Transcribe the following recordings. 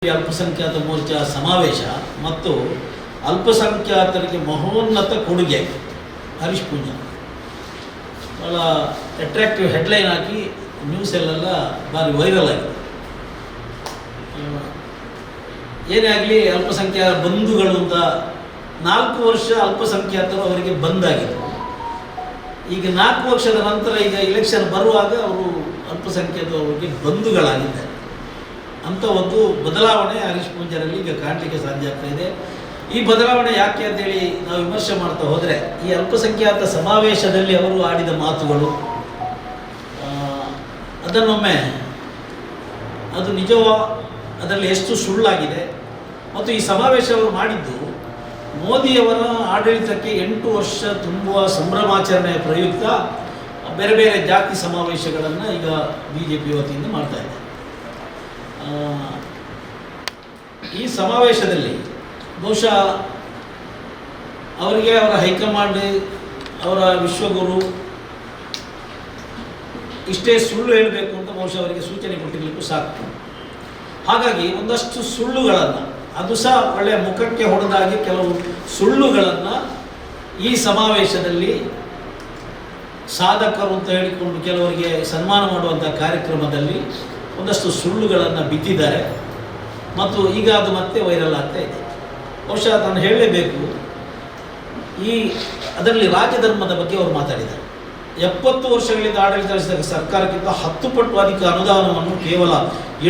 ಅಲ್ಪಸಂಖ್ಯಾತ ಮೋರ್ಚಾ ಸಮಾವೇಶ ಮತ್ತು ಅಲ್ಪಸಂಖ್ಯಾತರಿಗೆ ಮಹೋನ್ನತ ಕೊಡುಗೆ ಹರೀಶ್ ಪೂಂಜಾ ಭಾಳ ಅಟ್ರಾಕ್ಟಿವ್ ಹೆಡ್ಲೈನ್ ಹಾಕಿ ನ್ಯೂಸಲ್ಲೆಲ್ಲ ಭಾರಿ ವೈರಲ್ ಆಗಿದೆ. ಏನೇ ಆಗಲಿ ಅಲ್ಪಸಂಖ್ಯಾತ ಬಂಧುಗಳು ಅಂತ 4 ವರ್ಷ ಅಲ್ಪಸಂಖ್ಯಾತರು ಅವರಿಗೆ ಬಂದಾಗಿತ್ತು. ಈಗ 4 ವರ್ಷದ ನಂತರ ಈಗ ಇಲೆಕ್ಷನ್ ಬರುವಾಗ ಅವರು ಅಲ್ಪಸಂಖ್ಯಾತರಿಗೆ ಬಂಧುಗಳಾಗಿದ್ದಾರೆ ಅಂತ ಒಂದು ಬದಲಾವಣೆ ಹರೀಶ್ ಪೂಂಜಾರಲ್ಲಿ ಈಗ ಕಾಣಲಿಕ್ಕೆ ಸಾಧ್ಯ ಆಗ್ತಾ ಇದೆ. ಈ ಬದಲಾವಣೆ ಯಾಕೆ ಅಂತೇಳಿ ನಾವು ವಿಮರ್ಶೆ ಮಾಡ್ತಾ ಹೋದರೆ, ಈ ಅಲ್ಪಸಂಖ್ಯಾತ ಸಮಾವೇಶದಲ್ಲಿ ಅವರು ಆಡಿದ ಮಾತುಗಳು ಅದನ್ನೊಮ್ಮೆ ಅದು ನಿಜವೋ ಅದರಲ್ಲಿ ಎಷ್ಟು ಸುಳ್ಳಾಗಿದೆ. ಮತ್ತು ಈ ಸಮಾವೇಶ ಅವರು ಮಾಡಿದ್ದು ಮೋದಿಯವರ ಆಡಳಿತಕ್ಕೆ 8 ವರ್ಷ ತುಂಬುವ ಸಂಭ್ರಮಾಚರಣೆಯ ಪ್ರಯುಕ್ತ ಬೇರೆ ಬೇರೆ ಜಾತಿ ಸಮಾವೇಶಗಳನ್ನು ಈಗ BJP ವತಿಯಿಂದ ಮಾಡ್ತಾ ಇದೆ. ಈ ಸಮಾವೇಶದಲ್ಲಿ ಬಹುಶಃ ಅವರಿಗೆ ಅವರ ಹೈಕಮಾಂಡ್, ಅವರ ವಿಶ್ವಗುರು ಇಷ್ಟೇ ಸುಳ್ಳು ಹೇಳಬೇಕು ಅಂತ ಬಹುಶಃ ಅವರಿಗೆ ಸೂಚನೆ ಕೊಟ್ಟಿರಲಿಕ್ಕೂ ಸಾಕು. ಹಾಗಾಗಿ ಒಂದಷ್ಟು ಸುಳ್ಳುಗಳನ್ನು, ಅದು ಸಹ ಒಳ್ಳೆಯ ಮುಖಕ್ಕೆ ಹೊಡೆದಾಗಿ ಕೆಲವು ಸುಳ್ಳುಗಳನ್ನು ಈ ಸಮಾವೇಶದಲ್ಲಿ ಸಾಧಕರು ಅಂತ ಹೇಳಿಕೊಂಡು ಕೆಲವರಿಗೆ ಸನ್ಮಾನ ಮಾಡುವಂಥ ಕಾರ್ಯಕ್ರಮದಲ್ಲಿ ಒಂದಷ್ಟು ಸುಳ್ಳುಗಳನ್ನು ಬಿತ್ತಿದ್ದಾರೆ ಮತ್ತು ಈಗ ಅದು ಮತ್ತೆ ವೈರಲ್ ಆಗ್ತಾ ಇದೆ. ಬಹುಶಃ ನಾನು ಹೇಳಲೇಬೇಕು, ಅದರಲ್ಲಿ ರಾಜಧರ್ಮದ ಬಗ್ಗೆ ಅವರು ಮಾತಾಡಿದ್ದಾರೆ. 70 ವರ್ಷಗಳಿಂದ ಆಡಳಿತ ನಡೆಸಿದ ಸರ್ಕಾರಕ್ಕಿಂತ 10 ಪಟ್ಟು ಅಧಿಕ ಅನುದಾನವನ್ನು ಕೇವಲ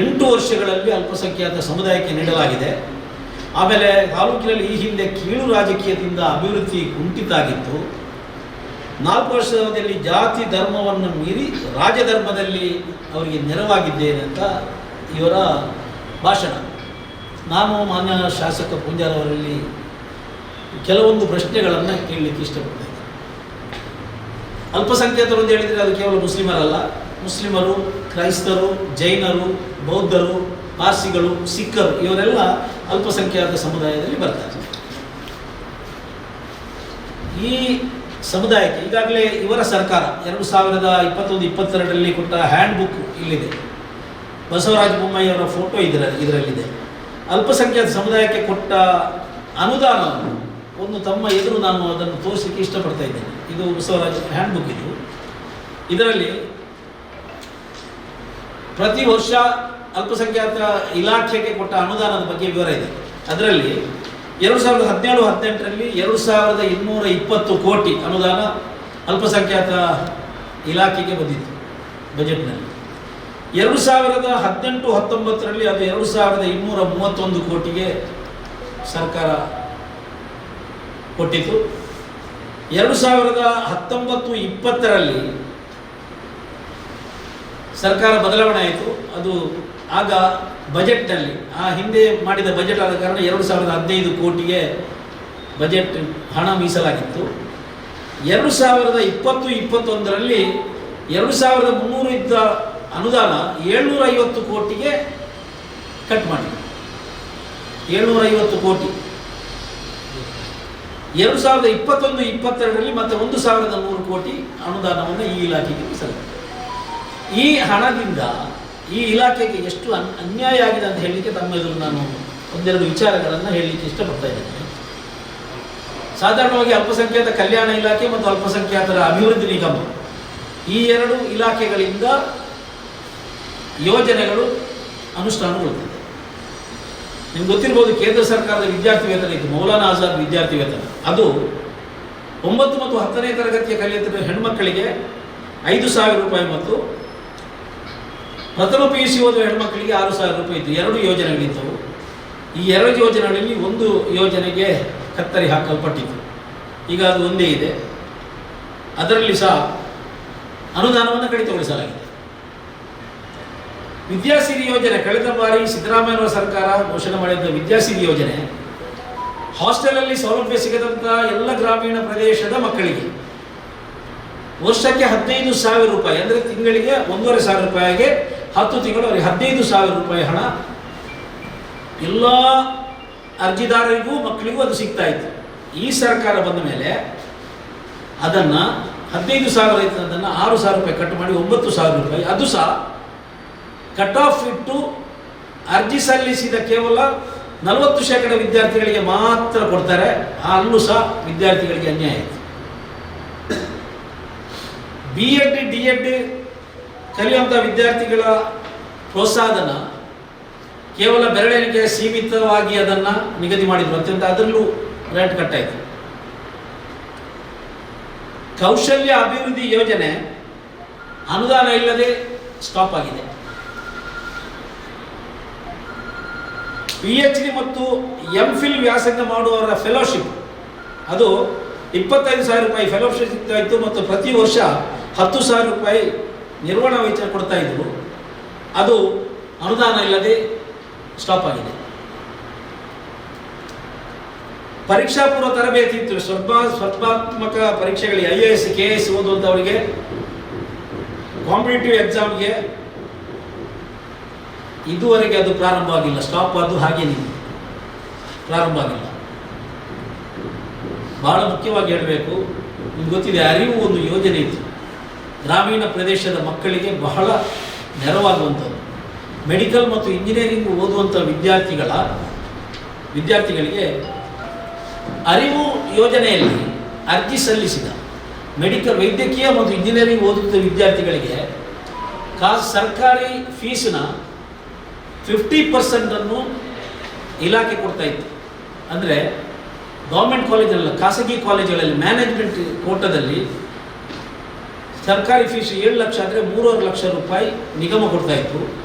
8 ವರ್ಷಗಳಲ್ಲಿ ಅಲ್ಪಸಂಖ್ಯಾತ ಸಮುದಾಯಕ್ಕೆ ನೀಡಲಾಗಿದೆ. ಆಮೇಲೆ ತಾಲೂಕಿನಲ್ಲಿ ಈ ಹಿಂದೆ ಕೀಳು ರಾಜಕೀಯದಿಂದ ಅಭಿವೃದ್ಧಿ ಕುಂಠಿತ ಆಗಿತ್ತು. 4 ವರ್ಷದ ಅವಧಿಯಲ್ಲಿ ಜಾತಿ ಧರ್ಮವನ್ನು ಮೀರಿ ರಾಜಧರ್ಮದಲ್ಲಿ ಅವರಿಗೆ ನೆರವಾಗಿದ್ದೇನೆ ಅಂತ ಇವರ ಭಾಷಣ. ನಾನು ಮಾನ್ಯ ಶಾಸಕ ಪೂಂಜಾರವರಲ್ಲಿ ಕೆಲವೊಂದು ಪ್ರಶ್ನೆಗಳನ್ನು ಕೇಳಲಿಕ್ಕೆ ಇಷ್ಟಪಡ್ತೇನೆ. ಅಲ್ಪಸಂಖ್ಯಾತರು ಅಂತ ಹೇಳಿದರೆ ಅದು ಕೇವಲ ಮುಸ್ಲಿಮರಲ್ಲ, ಮುಸ್ಲಿಮರು, ಕ್ರೈಸ್ತರು, ಜೈನರು, ಬೌದ್ಧರು, ಪಾರ್ಸಿಗಳು, ಸಿಖ್ಖರು ಇವರೆಲ್ಲ ಅಲ್ಪಸಂಖ್ಯಾತ ಸಮುದಾಯದಲ್ಲಿ ಬರ್ತಾರೆ. ಈ ಸಮುದಾಯಕ್ಕೆ ಈಗಾಗಲೇ ಇವರ ಸರ್ಕಾರ 2021-22ರಲ್ಲಿ ಕೊಟ್ಟ ಹ್ಯಾಂಡ್ ಬುಕ್ ಇಲ್ಲಿದೆ. ಬಸವರಾಜ ಬೊಮ್ಮಾಯಿಯವರ ಫೋಟೋ ಇದರಲ್ಲಿದೆ. ಅಲ್ಪಸಂಖ್ಯಾತ ಸಮುದಾಯಕ್ಕೆ ಕೊಟ್ಟ ಅನುದಾನವನ್ನು ಒಂದು ತಮ್ಮ ಎದುರು ನಾನು ಅದನ್ನು ತೋರಿಸಲಿಕ್ಕೆ ಇಷ್ಟಪಡ್ತಾ ಇದ್ದೇನೆ. ಇದು ಬಸವರಾಜ ಹ್ಯಾಂಡ್ ಬುಕ್. ಇದರಲ್ಲಿ ಪ್ರತಿ ವರ್ಷ ಅಲ್ಪಸಂಖ್ಯಾತ ಇಲಾಖೆಗೆ ಕೊಟ್ಟ ಅನುದಾನದ ಬಗ್ಗೆ ವಿವರ ಇದೆ. ಅದರಲ್ಲಿ 2017-18ರಲ್ಲಿ 2220 ಕೋಟಿ ಅನುದಾನ ಅಲ್ಪಸಂಖ್ಯಾತ ಇಲಾಖೆಗೆ ಬಂದಿತ್ತು ಬಜೆಟ್ನಲ್ಲಿ. 2018-19ರಲ್ಲಿ ಅದು 2231 ಕೋಟಿಗೆ ಸರ್ಕಾರ ಕೊಟ್ಟಿತು. 2019-20ರಲ್ಲಿ ಸರ್ಕಾರ ಬದಲಾವಣೆ ಆಯಿತು. ಅದು ಆಗ ಬಜೆಟ್ನಲ್ಲಿ ಆ ಹಿಂದೆ ಮಾಡಿದ ಬಜೆಟ್ ಆದ ಕಾರಣ 2015 ಕೋಟಿಗೆ ಬಜೆಟ್ ಹಣ ಮೀಸಲಾಗಿತ್ತು. 2020-21ರಲ್ಲಿ 2300 ಇದ್ದ ಅನುದಾನ 750 ಕೋಟಿಗೆ ಕಟ್ ಮಾಡಿ 750 ಕೋಟಿ. 2021-22ರಲ್ಲಿ ಮತ್ತೆ 1100 ಕೋಟಿ ಅನುದಾನವನ್ನು ಈ ಇಲಾಖೆಗೆ ಮೀಸಲಾಗಿದೆ. ಈ ಹಣದಿಂದ ಈ ಇಲಾಖೆಗೆ ಎಷ್ಟು ಅನ್ಯಾಯ ಆಗಿದೆ ಅಂತ ಹೇಳಲಿಕ್ಕೆ ತಮ್ಮ ಎದುರು ನಾನು ಒಂದೆರಡು ವಿಚಾರಗಳನ್ನು ಹೇಳಲಿಕ್ಕೆ ಇಷ್ಟಪಡ್ತಾ ಇದ್ದೇನೆ. ಸಾಧಾರಣವಾಗಿ ಅಲ್ಪಸಂಖ್ಯಾತ ಕಲ್ಯಾಣ ಇಲಾಖೆ ಮತ್ತು ಅಲ್ಪಸಂಖ್ಯಾತರ ಅಭಿವೃದ್ಧಿ ನಿಗಮ ಈ 2 ಇಲಾಖೆಗಳಿಂದ ಯೋಜನೆಗಳು ಅನುಷ್ಠಾನಗೊಳ್ಳುತ್ತದೆ. ನಿಮ್ಗೆ ಗೊತ್ತಿರ್ಬೋದು, ಕೇಂದ್ರ ಸರ್ಕಾರದ ವಿದ್ಯಾರ್ಥಿ ವೇತನ ಇತ್ತು, ಮೌಲಾನಾ ಆಜಾದ್ ವಿದ್ಯಾರ್ಥಿ ವೇತನ. ಅದು 9 ಮತ್ತು 10ನೇ ತರಗತಿಯ ಕಲಿಯುತ್ತಿರುವ ಹೆಣ್ಮಕ್ಕಳಿಗೆ 5,000 ರೂಪಾಯಿ ಮತ್ತು ಪ್ರಥಮ PUC ಓದುವ ಹೆಣ್ಮಕ್ಕಳಿಗೆ 6,000 ರೂಪಾಯಿ ಇತ್ತು. 2 ಯೋಜನೆಗಳಿದ್ದವು. ಈ 2 ಯೋಜನೆಗಳಲ್ಲಿ ಒಂದು ಯೋಜನೆಗೆ ಕತ್ತರಿ ಹಾಕಲ್ಪಟ್ಟಿತ್ತು. ಈಗ ಅದು ಒಂದೇ ಇದೆ. ಅದರಲ್ಲಿ ಸಹ ಅನುದಾನವನ್ನು ಕಡಿತಗೊಳಿಸಲಾಗಿದೆ. ವಿದ್ಯಾಸಿರಿ ಯೋಜನೆ, ಕಳೆದ ಬಾರಿ ಸಿದ್ದರಾಮಯ್ಯನವರ ಸರ್ಕಾರ ಘೋಷಣೆ ಮಾಡಿದ ವಿದ್ಯಾಸಿರಿ ಯೋಜನೆ ಹಾಸ್ಟೆಲಲ್ಲಿ ಸೌಲಭ್ಯ ಸಿಗದಂಥ ಎಲ್ಲ ಗ್ರಾಮೀಣ ಪ್ರದೇಶದ ಮಕ್ಕಳಿಗೆ ವರ್ಷಕ್ಕೆ 15,000 ರೂಪಾಯಿ, ಅಂದರೆ ತಿಂಗಳಿಗೆ 1,500 ರೂಪಾಯಿಗೆ 10 ತಿಂಗಳು ಅವರಿಗೆ 15,000 ರೂಪಾಯಿ ಹಣ ಎಲ್ಲ ಅರ್ಜಿದಾರರಿಗೂ ಮಕ್ಕಳಿಗೂ ಅದು ಸಿಗ್ತಾ ಇತ್ತು. ಈ ಸರ್ಕಾರ ಬಂದ ಮೇಲೆ ಅದನ್ನು 15,000 ಇತ್ತು, ಅದನ್ನು 6,000 ರೂಪಾಯಿ ಕಟ್ ಮಾಡಿ 9,000 ರೂಪಾಯಿ, ಅದು ಸಹ ಕಟ್ ಆಫ್ ಇಟ್ಟು ಅರ್ಜಿ ಸಲ್ಲಿಸಿದ ಕೇವಲ 40% ವಿದ್ಯಾರ್ಥಿಗಳಿಗೆ ಮಾತ್ರ ಕೊಡ್ತಾರೆ. ಅಲ್ಲೂ ಸಹ ವಿದ್ಯಾರ್ಥಿಗಳಿಗೆ ಅನ್ಯಾಯ ಆಯಿತು. B.Ed D.Ed ಕಲಿಯುವಂಥ ವಿದ್ಯಾರ್ಥಿಗಳ ಪ್ರೋತ್ಸಾಹನ ಕೇವಲ ಬೆರಳೆಣಿಕೆ ಸೀಮಿತವಾಗಿ ಅದನ್ನು ನಿಗದಿ ಮಾಡಿದ್ರು ಅತ್ಯಂತ, ಅದರಲ್ಲೂ ರೇಟ್ ಕಟ್ಟಾಯಿತು. ಕೌಶಲ್ಯ ಅಭಿವೃದ್ಧಿ ಯೋಜನೆ ಅನುದಾನ ಇಲ್ಲದೆ ಸ್ಟಾಪ್ ಆಗಿದೆ. PhD ಮತ್ತು MPhil ವ್ಯಾಸಂಗ ಮಾಡುವವರ ಫೆಲೋಶಿಪ್ ಅದು 25,000 ರೂಪಾಯಿ ಫೆಲೋಶಿಪ್ ಸಿಗ್ತಾ ಇತ್ತು ಮತ್ತು ಪ್ರತಿ ವರ್ಷ 10,000 ರೂಪಾಯಿ ನಿರ್ವಹಣಾ ವೆಚ್ಚ ಕೊಡ್ತಾ ಇದ್ರು. ಅದು ಅನುದಾನ ಇಲ್ಲದೆ ಸ್ಟಾಪ್ ಆಗಿದೆ. ಪರೀಕ್ಷಾ ಪೂರ್ವ ತರಬೇತಿ ಇತ್ತು. ಸ್ಪರ್ಧಾತ್ಮಕ ಪರೀಕ್ಷೆಗಳಿಗೆ IAS KS ಓದುವಂಥವರಿಗೆ ಕಾಂಪಿಟೇಟಿವ್ ಎಕ್ಸಾಮ್ಗೆ ಇದುವರೆಗೆ ಅದು ಪ್ರಾರಂಭ ಆಗಿಲ್ಲ. ಸ್ಟಾಪ್ ಅದು ಹಾಗೆ ನಿಂತು ಪ್ರಾರಂಭ ಆಗಿಲ್ಲ. ಬಹಳ ಮುಖ್ಯವಾಗಿ ಹೇಳಬೇಕು, ನಿಮ್ಗೆ ಗೊತ್ತಿದೆ, ಅರಿವು ಒಂದು ಯೋಜನೆ ಇತ್ತು. ಗ್ರಾಮೀಣ ಪ್ರದೇಶದ ಮಕ್ಕಳಿಗೆ ಬಹಳ ನೆರವಾಗುವಂಥದ್ದು. ಮೆಡಿಕಲ್ ಮತ್ತು ಇಂಜಿನಿಯರಿಂಗ್ ಓದುವಂಥ ವಿದ್ಯಾರ್ಥಿಗಳಿಗೆ ಅರಿವು ಯೋಜನೆಯಲ್ಲಿ ಅರ್ಜಿ ಸಲ್ಲಿಸಿದ ವೈದ್ಯಕೀಯ ಮತ್ತು ಇಂಜಿನಿಯರಿಂಗ್ ಓದುವಂಥ ವಿದ್ಯಾರ್ಥಿಗಳಿಗೆ ಸರ್ಕಾರಿ ಫೀಸ್ನ 50% ಇಲಾಖೆ ಕೊಡ್ತಾ ಇತ್ತು. ಅಂದರೆ ಗೌರ್ಮೆಂಟ್ ಕಾಲೇಜಲ್ಲ, ಖಾಸಗಿ ಕಾಲೇಜುಗಳಲ್ಲಿ ಮ್ಯಾನೇಜ್ಮೆಂಟ್ ಕೋಟಾದಲ್ಲಿ ಸರ್ಕಾರಿ ಫೀಸ್ 7 ಲಕ್ಷ ಆದರೆ 3.5 ಲಕ್ಷ ರೂಪಾಯಿ ನಿಗಮ ಕೊಡ್ತಾ ಇತ್ತು.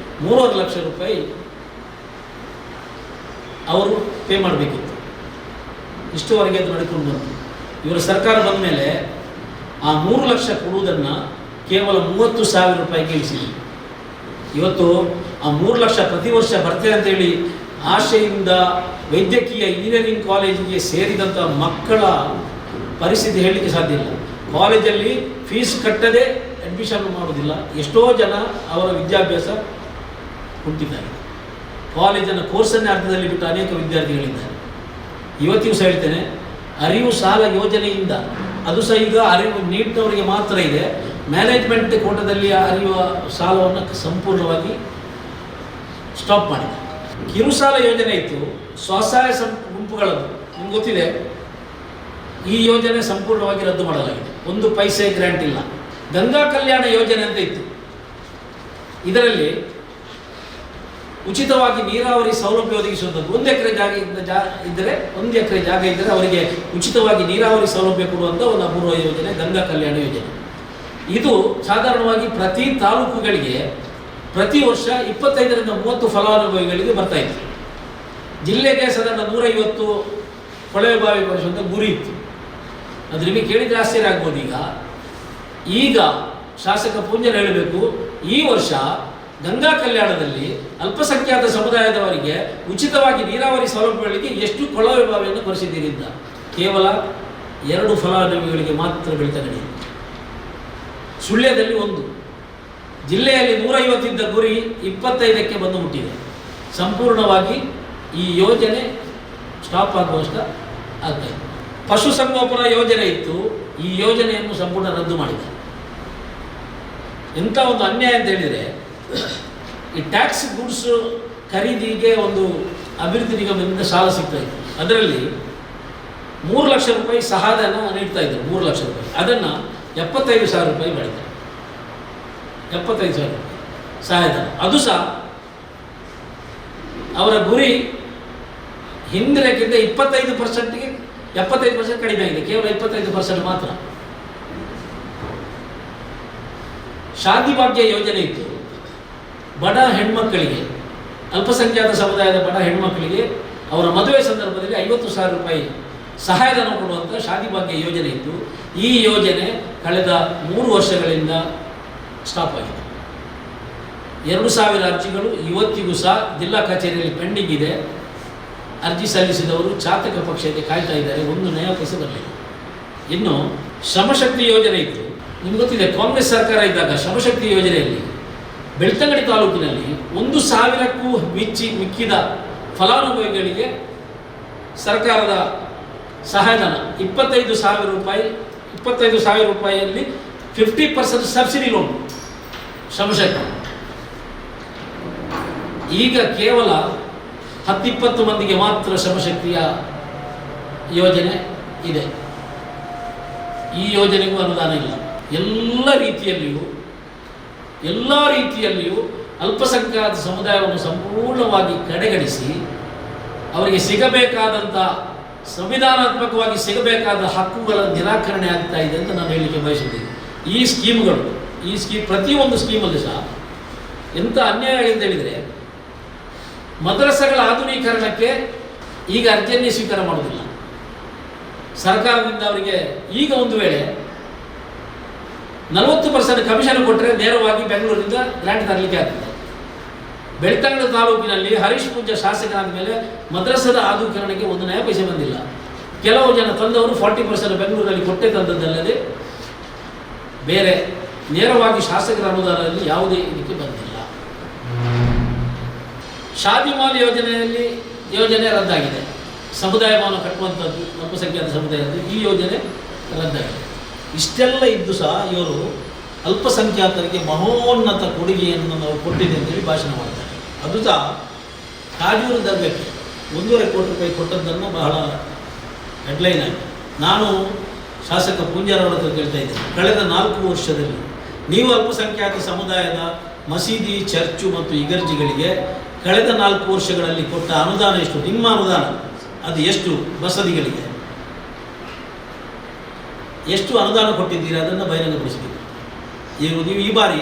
3.5 ಲಕ್ಷ ರೂಪಾಯಿ ಅವರು ಪೇ ಮಾಡಬೇಕಿತ್ತು. ಇಷ್ಟುವರೆಗೆ ಅದು ನಡ್ಕೊಂಡು ಬಂತು. ಇವರ ಸರ್ಕಾರ ಬಂದ ಮೇಲೆ ಆ 3 ಲಕ್ಷ ಕೊಡುವುದನ್ನು ಕೇವಲ 30,000 ರೂಪಾಯಿಗೆ ಇಳಿಸಿದೆ. ಇವತ್ತು ಆ 3 ಲಕ್ಷ ಪ್ರತಿ ವರ್ಷ ಬರ್ತೇವೆ ಅಂತೇಳಿ ಆಶೆಯಿಂದ ವೈದ್ಯಕೀಯ ಇಂಜಿನಿಯರಿಂಗ್ ಕಾಲೇಜಿಗೆ ಸೇರಿದಂಥ ಮಕ್ಕಳ ಪರಿಸ್ಥಿತಿ ಹೇಳಲಿಕ್ಕೆ ಸಾಧ್ಯ ಇಲ್ಲ. ಕಾಲೇಜಲ್ಲಿ ಫೀಸ್ ಕಟ್ಟದೆ ಅಡ್ಮಿಷನ್ ಮಾಡೋದಿಲ್ಲ. ಎಷ್ಟೋ ಜನ ಅವರ ವಿದ್ಯಾಭ್ಯಾಸ ಕುಂಠಿತಾಗಿದೆ. ಕಾಲೇಜನ್ನು ಕೋರ್ಸನ್ನೇ ಅರ್ಧದಲ್ಲಿ ಬಿಟ್ಟು ಅನೇಕ ವಿದ್ಯಾರ್ಥಿಗಳಿದ್ದಾರೆ. ಇವತ್ತಿಗೂ ಸಹ ಹೇಳ್ತೇನೆ, ಅರಿವು ಸಾಲ ಯೋಜನೆಯಿಂದ ಅದು ಸಹ ಈಗ ಅರಿವು ನೀಡಿದವರಿಗೆ ಮಾತ್ರ ಇದೆ. ಮ್ಯಾನೇಜ್ಮೆಂಟ್ ಕೋಟದಲ್ಲಿ ಅರಿವು ಸಾಲವನ್ನು ಸಂಪೂರ್ಣವಾಗಿ ಸ್ಟಾಪ್ ಮಾಡಿದೆ. ಕಿರುಸಾಲ ಯೋಜನೆ ಇತ್ತು, ಸ್ವಸಹಾಯ ಗುಂಪುಗಳದ್ದು ನಿಮ್ಗೆ ಗೊತ್ತಿದೆ. ಈ ಯೋಜನೆ ಸಂಪೂರ್ಣವಾಗಿ ರದ್ದು ಮಾಡಲಾಗಿದೆ. 1 ಪೈಸೆ ಗ್ರ್ಯಾಂಟ್ ಇಲ್ಲ. ಗಂಗಾ ಕಲ್ಯಾಣ ಯೋಜನೆ ಅಂತ ಇತ್ತು. ಇದರಲ್ಲಿ ಉಚಿತವಾಗಿ ನೀರಾವರಿ ಸೌಲಭ್ಯ ಒದಗಿಸುವಂಥದ್ದು. 1 ಎಕರೆ ಜಾಗ ಇದ್ದರೆ 1 ಎಕರೆ ಜಾಗ ಇದ್ದರೆ ಅವರಿಗೆ ಉಚಿತವಾಗಿ ನೀರಾವರಿ ಸೌಲಭ್ಯ ಕೊಡುವಂಥ ಒಂದು ಅಪೂರ್ವ ಯೋಜನೆ ಗಂಗಾ ಕಲ್ಯಾಣ ಯೋಜನೆ. ಇದು ಸಾಧಾರಣವಾಗಿ ಪ್ರತಿ ತಾಲೂಕುಗಳಿಗೆ ಪ್ರತಿ ವರ್ಷ 25ರಿಂದ 30 ಫಲಾನುಭವಿಗಳಿಗೆ ಬರ್ತಾ ಇತ್ತು. ಜಿಲ್ಲೆಗೆ ಸಾಧಾರಣ 150 ಕೊಳವೆ ಬಾವಿ ಕೊಡಿಸುವಂಥ ಗುರಿ ಇತ್ತು. ಅದು ನಿಮಗೆ ಕೇಳಿದರೆ ಆಶ್ಚರ್ಯ ಆಗ್ಬೋದು. ಈಗ ಶಾಸಕ ಪೂಂಜರ್ ಹೇಳಬೇಕು, ಈ ವರ್ಷ ಗಂಗಾ ಕಲ್ಯಾಣದಲ್ಲಿ ಅಲ್ಪಸಂಖ್ಯಾತ ಸಮುದಾಯದವರಿಗೆ ಉಚಿತವಾಗಿ ನೀರಾವರಿ ಸೌಲಭ್ಯಗಳಿಗೆ ಎಷ್ಟು ಕೊಳವೆ ಬಾವಿಯನ್ನು ಕೊರೆಸಿದ್ದೀರಿ ಅಂತ. ಕೇವಲ 2 ಫಲಾನುಭವಿಗಳಿಗೆ ಮಾತ್ರ ಬೆಳೀತಾ ನಡೆಯಿತು. ಸುಳ್ಯದಲ್ಲಿ 1. ಜಿಲ್ಲೆಯಲ್ಲಿ 150 ಇದ್ದ ಗುರಿ 25ಕ್ಕೆ ಬಂದು ಮುಟ್ಟಿದೆ. ಸಂಪೂರ್ಣವಾಗಿ ಈ ಯೋಜನೆ ಸ್ಟಾಪ್ ಆಗುವಷ್ಟ ಆಗ್ತಾಯಿದೆ. ಪಶುಸಂಗೋಪನಾ ಯೋಜನೆ ಇತ್ತು, ಈ ಯೋಜನೆಯನ್ನು ಸಂಪೂರ್ಣ ರದ್ದು ಮಾಡಿದೆ. ಎಂಥ ಒಂದು ಅನ್ಯಾಯ ಅಂತ ಹೇಳಿದರೆ, ಈ ಟ್ಯಾಕ್ಸ್ ಗೂಡ್ಸ್ ಖರೀದಿಗೆ ಒಂದು ಅಭಿವೃದ್ಧಿ ನಿಗಮದಿಂದ ಸಾಲ ಸಿಗ್ತಾ ಇತ್ತು. ಅದರಲ್ಲಿ 3 ಲಕ್ಷ ರೂಪಾಯಿ ಸಹಾಯಧನ ನೀಡ್ತಾ ಇದ್ದರು. 3 ಲಕ್ಷ ರೂಪಾಯಿ ಅದನ್ನು 75,000 ರೂಪಾಯಿ ಮಾಡಿದ್ದಾರೆ. 75,000 ರೂಪಾಯಿ ಸಹಾಯಧನ. ಅದು ಸಹ ಅವರ ಗುರಿ ಹಿಂದಿನಕ್ಕಿಂತ 25%ಗೆ 75% ಕಡಿಮೆ ಆಗಿದೆ. ಕೇವಲ 25% ಮಾತ್ರ. ಶಾದಿ ಭಾಗ್ಯ ಯೋಜನೆ ಇತ್ತು. ಬಡ ಹೆಣ್ಮಕ್ಕಳಿಗೆ, ಅಲ್ಪಸಂಖ್ಯಾತ ಸಮುದಾಯದ ಬಡ ಹೆಣ್ಮಕ್ಕಳಿಗೆ ಅವರ ಮದುವೆ ಸಂದರ್ಭದಲ್ಲಿ 50,000 ರೂಪಾಯಿ ಸಹಾಯಧನ ಕೊಡುವಂಥ ಶಾದಿ ಭಾಗ್ಯ ಯೋಜನೆ ಇತ್ತು. ಈ ಯೋಜನೆ ಕಳೆದ 3 ವರ್ಷಗಳಿಂದ ಸ್ಟಾಪ್ ಆಗಿದೆ. 2,000 ಅರ್ಜಿಗಳು ಇವತ್ತಿಗೂ ಸಹ ಜಿಲ್ಲಾ ಕಚೇರಿಯಲ್ಲಿ ಪೆಂಡಿಂಗ್ ಇದೆ. ಅರ್ಜಿ ಸಲ್ಲಿಸಿದವರು ಚಾತಕ ಪಕ್ಷಕ್ಕೆ ಕಾಯ್ತಾ ಇದ್ದಾರೆ. 1 ನಯ ಪೈಸೆ ಬರಲಿಲ್ಲ. ಇನ್ನು ಶ್ರಮಶಕ್ತಿ ಯೋಜನೆ ಇತ್ತು. ನಿಮ್ಗೆ ಗೊತ್ತಿದೆ, ಕಾಂಗ್ರೆಸ್ ಸರ್ಕಾರ ಇದ್ದಾಗ ಶ್ರಮಶಕ್ತಿ ಯೋಜನೆಯಲ್ಲಿ ಬೆಳ್ತಂಗಡಿ ತಾಲೂಕಿನಲ್ಲಿ 1,000ಕ್ಕೂ ಮಿಕ್ಕಿದ ಫಲಾನುಭವಿಗಳಿಗೆ ಸರ್ಕಾರದ ಸಹಾಯಧನ 25,000 ರೂಪಾಯಿ. 25,000 ರೂಪಾಯಿಯಲ್ಲಿ 50% ಸಬ್ಸಿಡಿ ಲೋನ್ ಶ್ರಮಶಕ್ತಿ. ಈಗ ಕೇವಲ 10-20 ಮಂದಿಗೆ ಮಾತ್ರ ಶ್ರಮಶಕ್ತಿಯ ಯೋಜನೆ ಇದೆ. ಈ ಯೋಜನೆಗೂ ಅನುದಾನ ಇಲ್ಲ. ಎಲ್ಲ ರೀತಿಯಲ್ಲಿಯೂ ಅಲ್ಪಸಂಖ್ಯಾತ ಸಮುದಾಯವನ್ನು ಸಂಪೂರ್ಣವಾಗಿ ಕಡೆಗಣಿಸಿ ಅವರಿಗೆ ಸಿಗಬೇಕಾದಂಥ ಸಂವಿಧಾನಾತ್ಮಕವಾಗಿ ಸಿಗಬೇಕಾದ ಹಕ್ಕುಗಳ ನಿರಾಕರಣೆ ಆಗ್ತಾ ಇದೆ ಅಂತ ನಾನು ಹೇಳಲಿಕ್ಕೆ ಬಯಸುತ್ತೇನೆ. ಈ ಸ್ಕೀಮ್ ಪ್ರತಿಯೊಂದು ಸ್ಕೀಮಲ್ಲಿ ಸಹ ಎಂಥ ಅನ್ಯಾಯ ಆಗಿದೆ ಅಂತ ಹೇಳಿದರೆ, ಮದ್ರಸಗಳ ಆಧುನೀಕರಣಕ್ಕೆ ಈಗ ಅರ್ಜಿಯನ್ನೇ ಸ್ವೀಕಾರ ಮಾಡುವುದಿಲ್ಲ ಸರ್ಕಾರದಿಂದ. ಅವರಿಗೆ ಈಗ ಒಂದು ವೇಳೆ 40% ಕಮಿಷನ್ ಕೊಟ್ಟರೆ ನೇರವಾಗಿ ಬೆಂಗಳೂರಿನಿಂದ ಗ್ರಾಂಟ್ ತರಲಿಕ್ಕೆ ಆಗ್ತದೆ. ಬೆಳ್ತಂಗಡಿ ತಾಲೂಕಿನಲ್ಲಿ ಹರೀಶ್ ಪೂಂಜಾ ಶಾಸಕರಾದ ಮೇಲೆ ಮದ್ರಸದ ಆಧುನೀಕರಣಕ್ಕೆ 1 ನಯ ಪೈಸೆ ಬಂದಿಲ್ಲ. ಕೆಲವು ಜನ ತಂದವರು 40% ಬೆಂಗಳೂರಲ್ಲಿ ಕೊಟ್ಟೆ ತಂದದ್ದಲ್ಲದೆ ಬೇರೆ ನೇರವಾಗಿ ಶಾಸಕರ ಅನುದಾನದಲ್ಲಿ ಯಾವುದೇ ಇದಕ್ಕೆ ಬಂದಿಲ್ಲ. ಶಾದಿ ಮಾಲ್ ಯೋಜನೆ ರದ್ದಾಗಿದೆ. ಸಮುದಾಯ ಭವನ ಕಟ್ಟುವಂಥದ್ದು ಅಲ್ಪಸಂಖ್ಯಾತ ಸಮುದಾಯದ್ದು ಈ ಯೋಜನೆ ರದ್ದಾಗಿದೆ. ಇಷ್ಟೆಲ್ಲ ಇದ್ದು ಸಹ ಇವರು ಅಲ್ಪಸಂಖ್ಯಾತರಿಗೆ ಮಹೋನ್ನತ ಕೊಡುಗೆಯನ್ನು ನಾವು ಕೊಟ್ಟಿದೆ ಅಂತೇಳಿ ಭಾಷಣ ಮಾಡ್ತಾರೆ. ಅದು ಸಹ ಕಾಜೂರು ದರ್ಗಕ್ಕೆ 1.5 ಕೋಟಿ ರೂಪಾಯಿ ಕೊಟ್ಟದ್ದನ್ನು ಬಹಳ ಹೆಡ್ಲೈನ್ ಆಗಿ ನಾನು ಶಾಸಕ ಪೂಂಜಾರವರ ಹತ್ರ ಕೇಳ್ತಾ ಇದ್ದೇನೆ, ಕಳೆದ 4 ವರ್ಷದಲ್ಲಿ ನೀವು ಅಲ್ಪಸಂಖ್ಯಾತ ಸಮುದಾಯದ ಮಸೀದಿ, ಚರ್ಚು ಮತ್ತು ಇಗರ್ಜಿಗಳಿಗೆ ಕಳೆದ 4 ವರ್ಷಗಳಲ್ಲಿ ಕೊಟ್ಟ ಅನುದಾನ ಎಷ್ಟು? ನಿಮ್ಮ ಅನುದಾನ ಅದು ಎಷ್ಟು? ಬಸದಿಗಳಿಗೆ ಎಷ್ಟು ಅನುದಾನ ಕೊಟ್ಟಿದ್ದೀರಿ ಅದನ್ನು ಬಹಿರಂಗಪಡಿಸಬೇಕು. ನೀವು ಈ ಬಾರಿ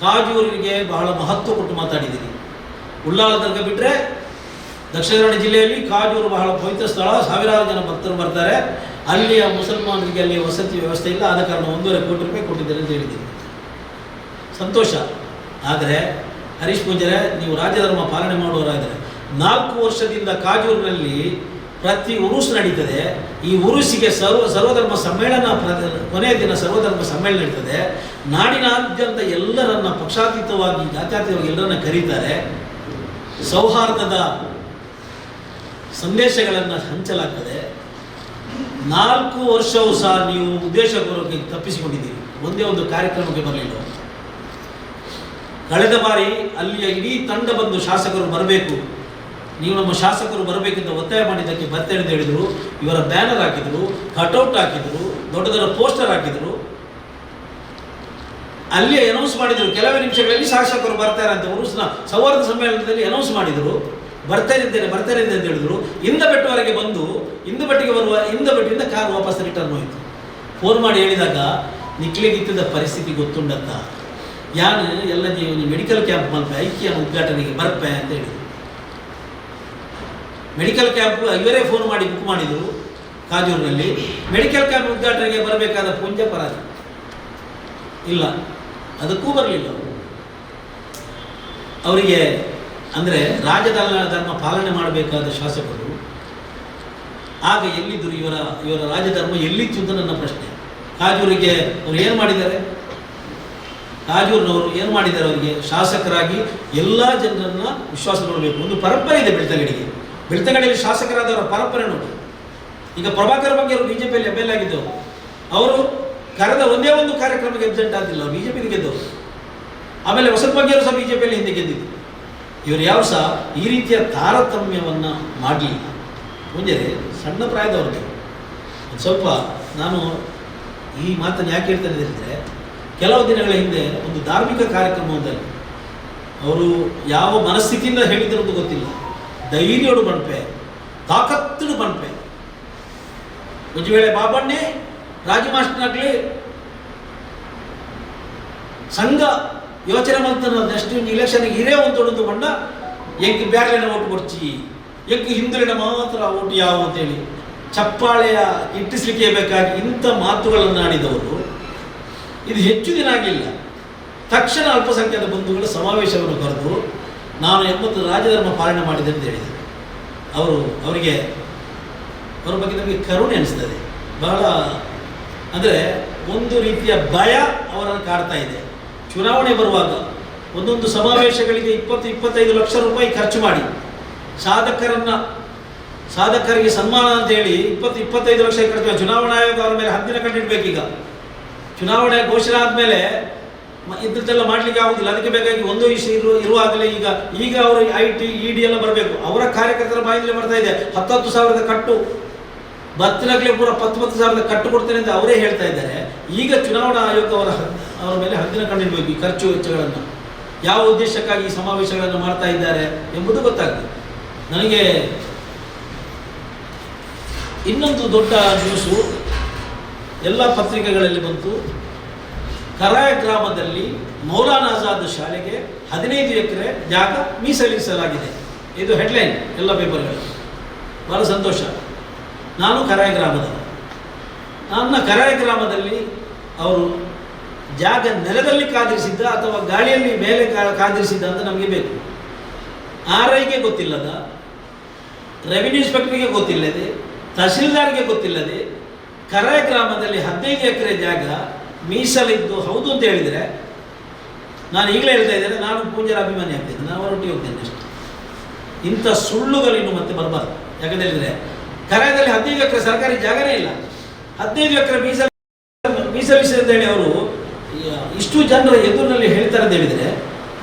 ಕಾಜೂರಿಗೆ ಬಹಳ ಮಹತ್ವ ಕೊಟ್ಟು ಮಾತಾಡಿದ್ದೀರಿ. ಉಳ್ಳಾಲ ದರ್ಗ ಬಿಟ್ಟರೆ ದಕ್ಷಿಣ ಕನ್ನಡ ಜಿಲ್ಲೆಯಲ್ಲಿ ಕಾಜೂರು ಬಹಳ ಪವಿತ್ರ ಸ್ಥಳ, ಸಾವಿರಾರು ಜನ ಭಕ್ತರು ಬರ್ತಾರೆ. ಅಲ್ಲಿಯ ಮುಸಲ್ಮಾನರಿಗೆ ಅಲ್ಲಿ ವಸತಿ ವ್ಯವಸ್ಥೆ ಇಲ್ಲ, ಆದ ಕಾರಣ 1.5 ಕೋಟಿ ರೂಪಾಯಿ ಕೊಟ್ಟಿದ್ದಾರೆ ಅಂತ ಹೇಳಿದ್ದೀರಿ. ಸಂತೋಷ. ಆದರೆ ಹರೀಶ್ ಪೂಂಜಾರೆ, ನೀವು ರಾಜಧರ್ಮ ಪಾಲನೆ ಮಾಡುವವರಾದರೆ 4 ವರ್ಷದಿಂದ ಕಾಜೂರಿನಲ್ಲಿ ಪ್ರತಿ ಉರುಸ್ ನಡೀತದೆ. ಈ ಉರುಸಿಗೆ ಸರ್ವಧರ್ಮ ಸಮ್ಮೇಳನ, ಕೊನೆಯ ದಿನ ಸರ್ವಧರ್ಮ ಸಮ್ಮೇಳನ ನಡೀತದೆ. ನಾಡಿನಾದ್ಯಂತ ಎಲ್ಲರನ್ನ ಪಕ್ಷಾತೀತವಾಗಿ, ಜಾತ್ಯತೀತವಾಗಿ ಎಲ್ಲರನ್ನ ಕರೀತಾರೆ. ಸೌಹಾರ್ದದ ಸಂದೇಶಗಳನ್ನು ಹಂಚಲಾಗ್ತದೆ. 4 ವರ್ಷವೂ ಸಹ ನೀವು ಉದ್ದೇಶಪೂರ್ವಕ ತಪ್ಪಿಸಿಕೊಂಡಿದ್ದೀರಿ. ಒಂದೇ ಒಂದು ಕಾರ್ಯಕ್ರಮಕ್ಕೆ ಬರಲಿಲ್ಲ. ಕಳೆದ ಬಾರಿ ಅಲ್ಲಿಯ ಇಡೀ ತಂಡ ಬಂದು ಶಾಸಕರು ಬರಬೇಕು, ನೀವು ನಮ್ಮ ಶಾಸಕರು ಬರಬೇಕೆಂದು ಒತ್ತಾಯ ಮಾಡಿದ್ದಕ್ಕೆ ಬರ್ತೇನೆ ಅಂತ ಹೇಳಿದರು. ಇವರ ಬ್ಯಾನರ್ ಹಾಕಿದರು, ಕಟೌಟ್ ಹಾಕಿದರು, ದೊಡ್ಡ ದೊಡ್ಡ ಪೋಸ್ಟರ್ ಹಾಕಿದರು. ಅಲ್ಲಿಯೇ ಅನೌನ್ಸ್ ಮಾಡಿದರು, ಕೆಲವೇ ನಿಮಿಷಗಳಲ್ಲಿ ಶಾಸಕರು ಬರ್ತಾರೆ ಅಂತ. ಉರುಸ್ನ ಸೌಹಾರ್ದ ಸಮ್ಮೇಳನದಲ್ಲಿ ಅನೌನ್ಸ್ ಮಾಡಿದರು, ಬರ್ತಾರೆ ಅಂತ ಹೇಳಿದರು. ಇಂದಬೆಟ್ಟವರೆಗೆ ಬಂದು ಇಂದಬೆಟ್ಟಿಂದ ಕಾರ್ ವಾಪಸ್ ರಿಟರ್ನ್ ಹೋಯಿತು. ಫೋನ್ ಮಾಡಿ ಹೇಳಿದಾಗ ನಿಕ್ಲಿಗಿತ್ತಿದ್ದ ಪರಿಸ್ಥಿತಿ ಗೊತ್ತುಂಡಂತ, ಯಾನು ಎಲ್ಲ ನೀವು ಮೆಡಿಕಲ್ ಕ್ಯಾಂಪ್ ಮಲ್ಪೆ ಐಕ್ಯ ಉದ್ಘಾಟನೆಗೆ ಬರ್ಪೆ ಅಂತ ಹೇಳಿದರು. ಮೆಡಿಕಲ್ ಕ್ಯಾಂಪ್ ಇವರೇ ಫೋನ್ ಮಾಡಿ ಬುಕ್ ಮಾಡಿದರು ಕಾಜೂರಿನಲ್ಲಿ. ಮೆಡಿಕಲ್ ಕ್ಯಾಂಪ್ ಉದ್ಘಾಟನೆಗೆ ಬರಬೇಕಾದ ಪೂಂಜಾ ಪರಾಜ ಇಲ್ಲ, ಅದಕ್ಕೂ ಬರಲಿಲ್ಲ. ಅವರಿಗೆ ಅಂದರೆ ರಾಜಧರ್ಮ ಪಾಲನೆ ಮಾಡಬೇಕಾದ ಶಾಸಕರು ಆಗ ಎಲ್ಲಿದ್ದರು? ಇವರ ರಾಜಧರ್ಮ ಎಲ್ಲಿತ್ತು ಅಂತ ನನ್ನ ಪ್ರಶ್ನೆ. ಕಾಜೂರಿಗೆ ಅವರು ಏನು ಮಾಡಿದ್ದಾರೆ? ಕಾಜೂರಿನವರು ಏನು ಮಾಡಿದ್ದಾರೆ? ಅವರಿಗೆ ಶಾಸಕರಾಗಿ ಎಲ್ಲ ಜನರನ್ನು ವಿಶ್ವಾಸ ನೋಡಬೇಕು. ಒಂದು ಪರಂಪರೆ ಇದೆ ಬೆಳ್ತಂಗಡಿಯಲ್ಲಿ ಶಾಸಕರಾದವರ ಪರಂಪರೆ ನೋಡಿ. ಈಗ ಪ್ರಭಾಕರ್ ಬಗ್ಗೆ ಅವರು ಬಿಜೆಪಿಯಲ್ಲಿ MLA ಆಗಿದ್ದವರು. ಅವರು ಕರೆದ ಒಂದೇ ಒಂದು ಕಾರ್ಯಕ್ರಮಕ್ಕೆ ಎಬ್ಸೆಂಟ್ ಆಗಿಲ್ಲ, ಅವರು ಬಿಜೆಪಿಗೆ ಗೆದ್ದವರು. ಆಮೇಲೆ ವಸಂತ ಬಗ್ಗೆ ಅವರು ಸಹ ಬಿಜೆಪಿಯಲ್ಲಿ ಹಿಂದೆ ಗೆದ್ದಿದ್ದು. ಇವರು ಯಾವ ಸಹ ಈ ರೀತಿಯ ತಾರತಮ್ಯವನ್ನು ಮಾಡಲಿಲ್ಲ. ಮುಂಜೆ ಸಣ್ಣ ಪ್ರಾಯದವ್ರಿಗೆ ಸ್ವಲ್ಪ ನಾನು ಈ ಮಾತನ್ನು ಯಾಕೆ ಹೇಳ್ತಾನೆ ಹೇಳಿದರೆ, ಕೆಲವು ದಿನಗಳ ಹಿಂದೆ ಒಂದು ಧಾರ್ಮಿಕ ಕಾರ್ಯಕ್ರಮದಲ್ಲಿ ಅವರು ಯಾವ ಮನಸ್ಥಿತಿಯಿಂದ ಹೇಳಿದ್ರು ಗೊತ್ತಿಲ್ಲ, ಧೈರ್ಯೋಡು ಬಣ್ಪೆ, ತಾಕತ್ತುಡು ಬಣ್ಪೆ. ಒಂದು ವೇಳೆ ಬಾಬಣ್ಣೆ ರಾಜಮಾಸ್ಟರ್ನಾಗಲಿ ಸಂಘ ಯೋಚನೆ ಮಾಡ್ತಾನೆ ನೆಕ್ಸ್ಟ್ ಇಲೆಕ್ಷನ್ಗೆ ಇರೇ ಒಂದು ತೊಡೊಂದು ಬಣ್ಣ ಎಂಕ್ ಬ್ಯಾರ್ಲೆನ ಓಟು ಕೊಡ್ಚಿ, ಎಂಕ್ ಹಿಂದುಳಿನ ಮಾತ್ರ ಓಟು ಯಾವ ಅಂತೇಳಿ ಚಪ್ಪಾಳೆಯ ಇಟ್ಟಿಸ್ಲಿಕ್ಕೆ ಬೇಕಾಗಿ ಇಂಥ ಮಾತುಗಳನ್ನು ಆಡಿದವರು ಇದು ಹೆಚ್ಚು ದಿನ ಆಗಲಿಲ್ಲ. ತಕ್ಷಣ ಅಲ್ಪಸಂಖ್ಯಾತ ಬಂಧುಗಳ ಸಮಾವೇಶವನ್ನು ಕರೆದು ನಾನು 80 ರಾಜಧರ್ಮ ಪಾಲನೆ ಮಾಡಿದೆ ಅಂತ ಹೇಳಿದೆ. ಅವರ ಬಗ್ಗೆ ನಮಗೆ ಕರುಣೆ ಅನಿಸ್ತದೆ. ಬಹಳ ಅಂದರೆ ಒಂದು ರೀತಿಯ ಭಯ ಅವರನ್ನು ಕಾಡ್ತಾ ಇದೆ. ಚುನಾವಣೆ ಬರುವಾಗ ಒಂದೊಂದು ಸಮಾವೇಶಗಳಿಗೆ 20-25 ಲಕ್ಷ ರೂಪಾಯಿ ಖರ್ಚು ಮಾಡಿ ಸಾಧಕರಿಗೆ ಸನ್ಮಾನ ಅಂತೇಳಿ 20-25 ಲಕ್ಷ ಖರ್ಚು. ಚುನಾವಣಾ ಆಯೋಗ ಅವರ ಮೇಲೆ ಹದ್ದಿನ ಕಂಡಿಡ್ಬೇಕೀಗ. ಚುನಾವಣೆ ಘೋಷಣೆ ಆದಮೇಲೆ ಇಂಥದ್ದೆಲ್ಲ ಮಾಡಲಿಕ್ಕೆ ಆಗುದಿಲ್ಲ. ಅದಕ್ಕೆ ಬೇಕಾಗಿ ಒಂದು ವಿಷಯ ಇರುವಾಗಲೇ ಈಗ ಅವರು IT ED ಎಲ್ಲ ಬರಬೇಕು. ಅವರ ಕಾರ್ಯಕರ್ತರ ಬಾಯಿಂದಲೇ ಬರ್ತಾ ಇದೆ 10,000 ಕಟ್ಟು, ಬತ್ತಲಾಗಲೇ ಪೂರ 10,000 ಕಟ್ಟು ಕೊಡ್ತೇನೆ ಅಂತ ಅವರೇ ಹೇಳ್ತಾ ಇದ್ದಾರೆ. ಈಗ ಚುನಾವಣಾ ಆಯೋಗ ಅವರ ಮೇಲೆ ಹದ್ದಿನ ಕಂಡಿಡ್ಬೇಕು ಈ ಖರ್ಚು ವೆಚ್ಚಗಳನ್ನು, ಯಾವ ಉದ್ದೇಶಕ್ಕಾಗಿ ಈ ಸಮಾವೇಶಗಳನ್ನು ಮಾಡ್ತಾ ಇದ್ದಾರೆ ಎಂಬುದು ಗೊತ್ತಾಗ್ತದೆ ನನಗೆ. ಇನ್ನೊಂದು ದೊಡ್ಡ ನ್ಯೂಸು ಎಲ್ಲ ಪತ್ರಿಕೆಗಳಲ್ಲಿ ಬಂತು. ಕರಾಯ ಗ್ರಾಮದಲ್ಲಿ ಮೌಲಾನಾ ಆಜಾದ್ ಶಾಲೆಗೆ 15 ಎಕರೆ ಜಾಗ ಮೀಸಲಿಸಲಾಗಿದೆ. ಇದು ಹೆಡ್ಲೈನ್ ಎಲ್ಲ ಪೇಪರ್ಗಳಲ್ಲಿ. ಬಹಳ ಸಂತೋಷ. ನಾನು ಕರಾಯ ಗ್ರಾಮದ, ನನ್ನ ಕರಾಯ ಗ್ರಾಮದಲ್ಲಿ ಅವರು ಜಾಗ ನೆಲದಲ್ಲಿ ಕಾದಿರಿಸಿದ್ದ ಅಥವಾ ಗಾಳಿಯಲ್ಲಿ ಮೇಲೆ ಕಾದಿರಿಸಿದ್ದ ಅಂತ ನಮಗೆ ಬೇಕು. RIಗೆ ಗೊತ್ತಿಲ್ಲದ, ರೆವಿನ್ಯೂ ಇನ್ಸ್ಪೆಕ್ಟರ್ಗೆ ಗೊತ್ತಿಲ್ಲದೆ, ತಹಸೀಲ್ದಾರ್ಗೆ ಗೊತ್ತಿಲ್ಲದೆ ಕರಾಯ ಗ್ರಾಮದಲ್ಲಿ 15 ಎಕರೆ ಜಾಗ ಮೀಸಲಿದ್ದು ಹೌದು ಅಂತ ಹೇಳಿದರೆ ನಾನು ಈಗಲೇ ಹೇಳ್ತಾ ಇದ್ದೇನೆ, ನಾನು ಪೂಂಜರ ಅಭಿಮಾನಿ ಆಗ್ತೇನೆ, ನಾನು ಅವರೊಟ್ಟಿಗೆ ಹೋಗ್ತೇನೆ ಅಷ್ಟೇ. ಇಂಥ ಸುಳ್ಳುಗಳಿನ್ನು ಮತ್ತೆ ಬರಬಾರ್ದು. ಯಾಕಂತ ಹೇಳಿದರೆ ಕರಾಯದಲ್ಲಿ 15 ಎಕರೆ ಸರ್ಕಾರಿ ಜಾಗನೇ ಇಲ್ಲ, 15 ಎಕರೆ ಮೀಸಲಿಸಿ ಅಂತ ಹೇಳಿ ಅವರು ಇಷ್ಟು ಜನರ ಎದುರಿನಲ್ಲಿ ಹೇಳ್ತಾರೆ ಅಂತ ಹೇಳಿದರೆ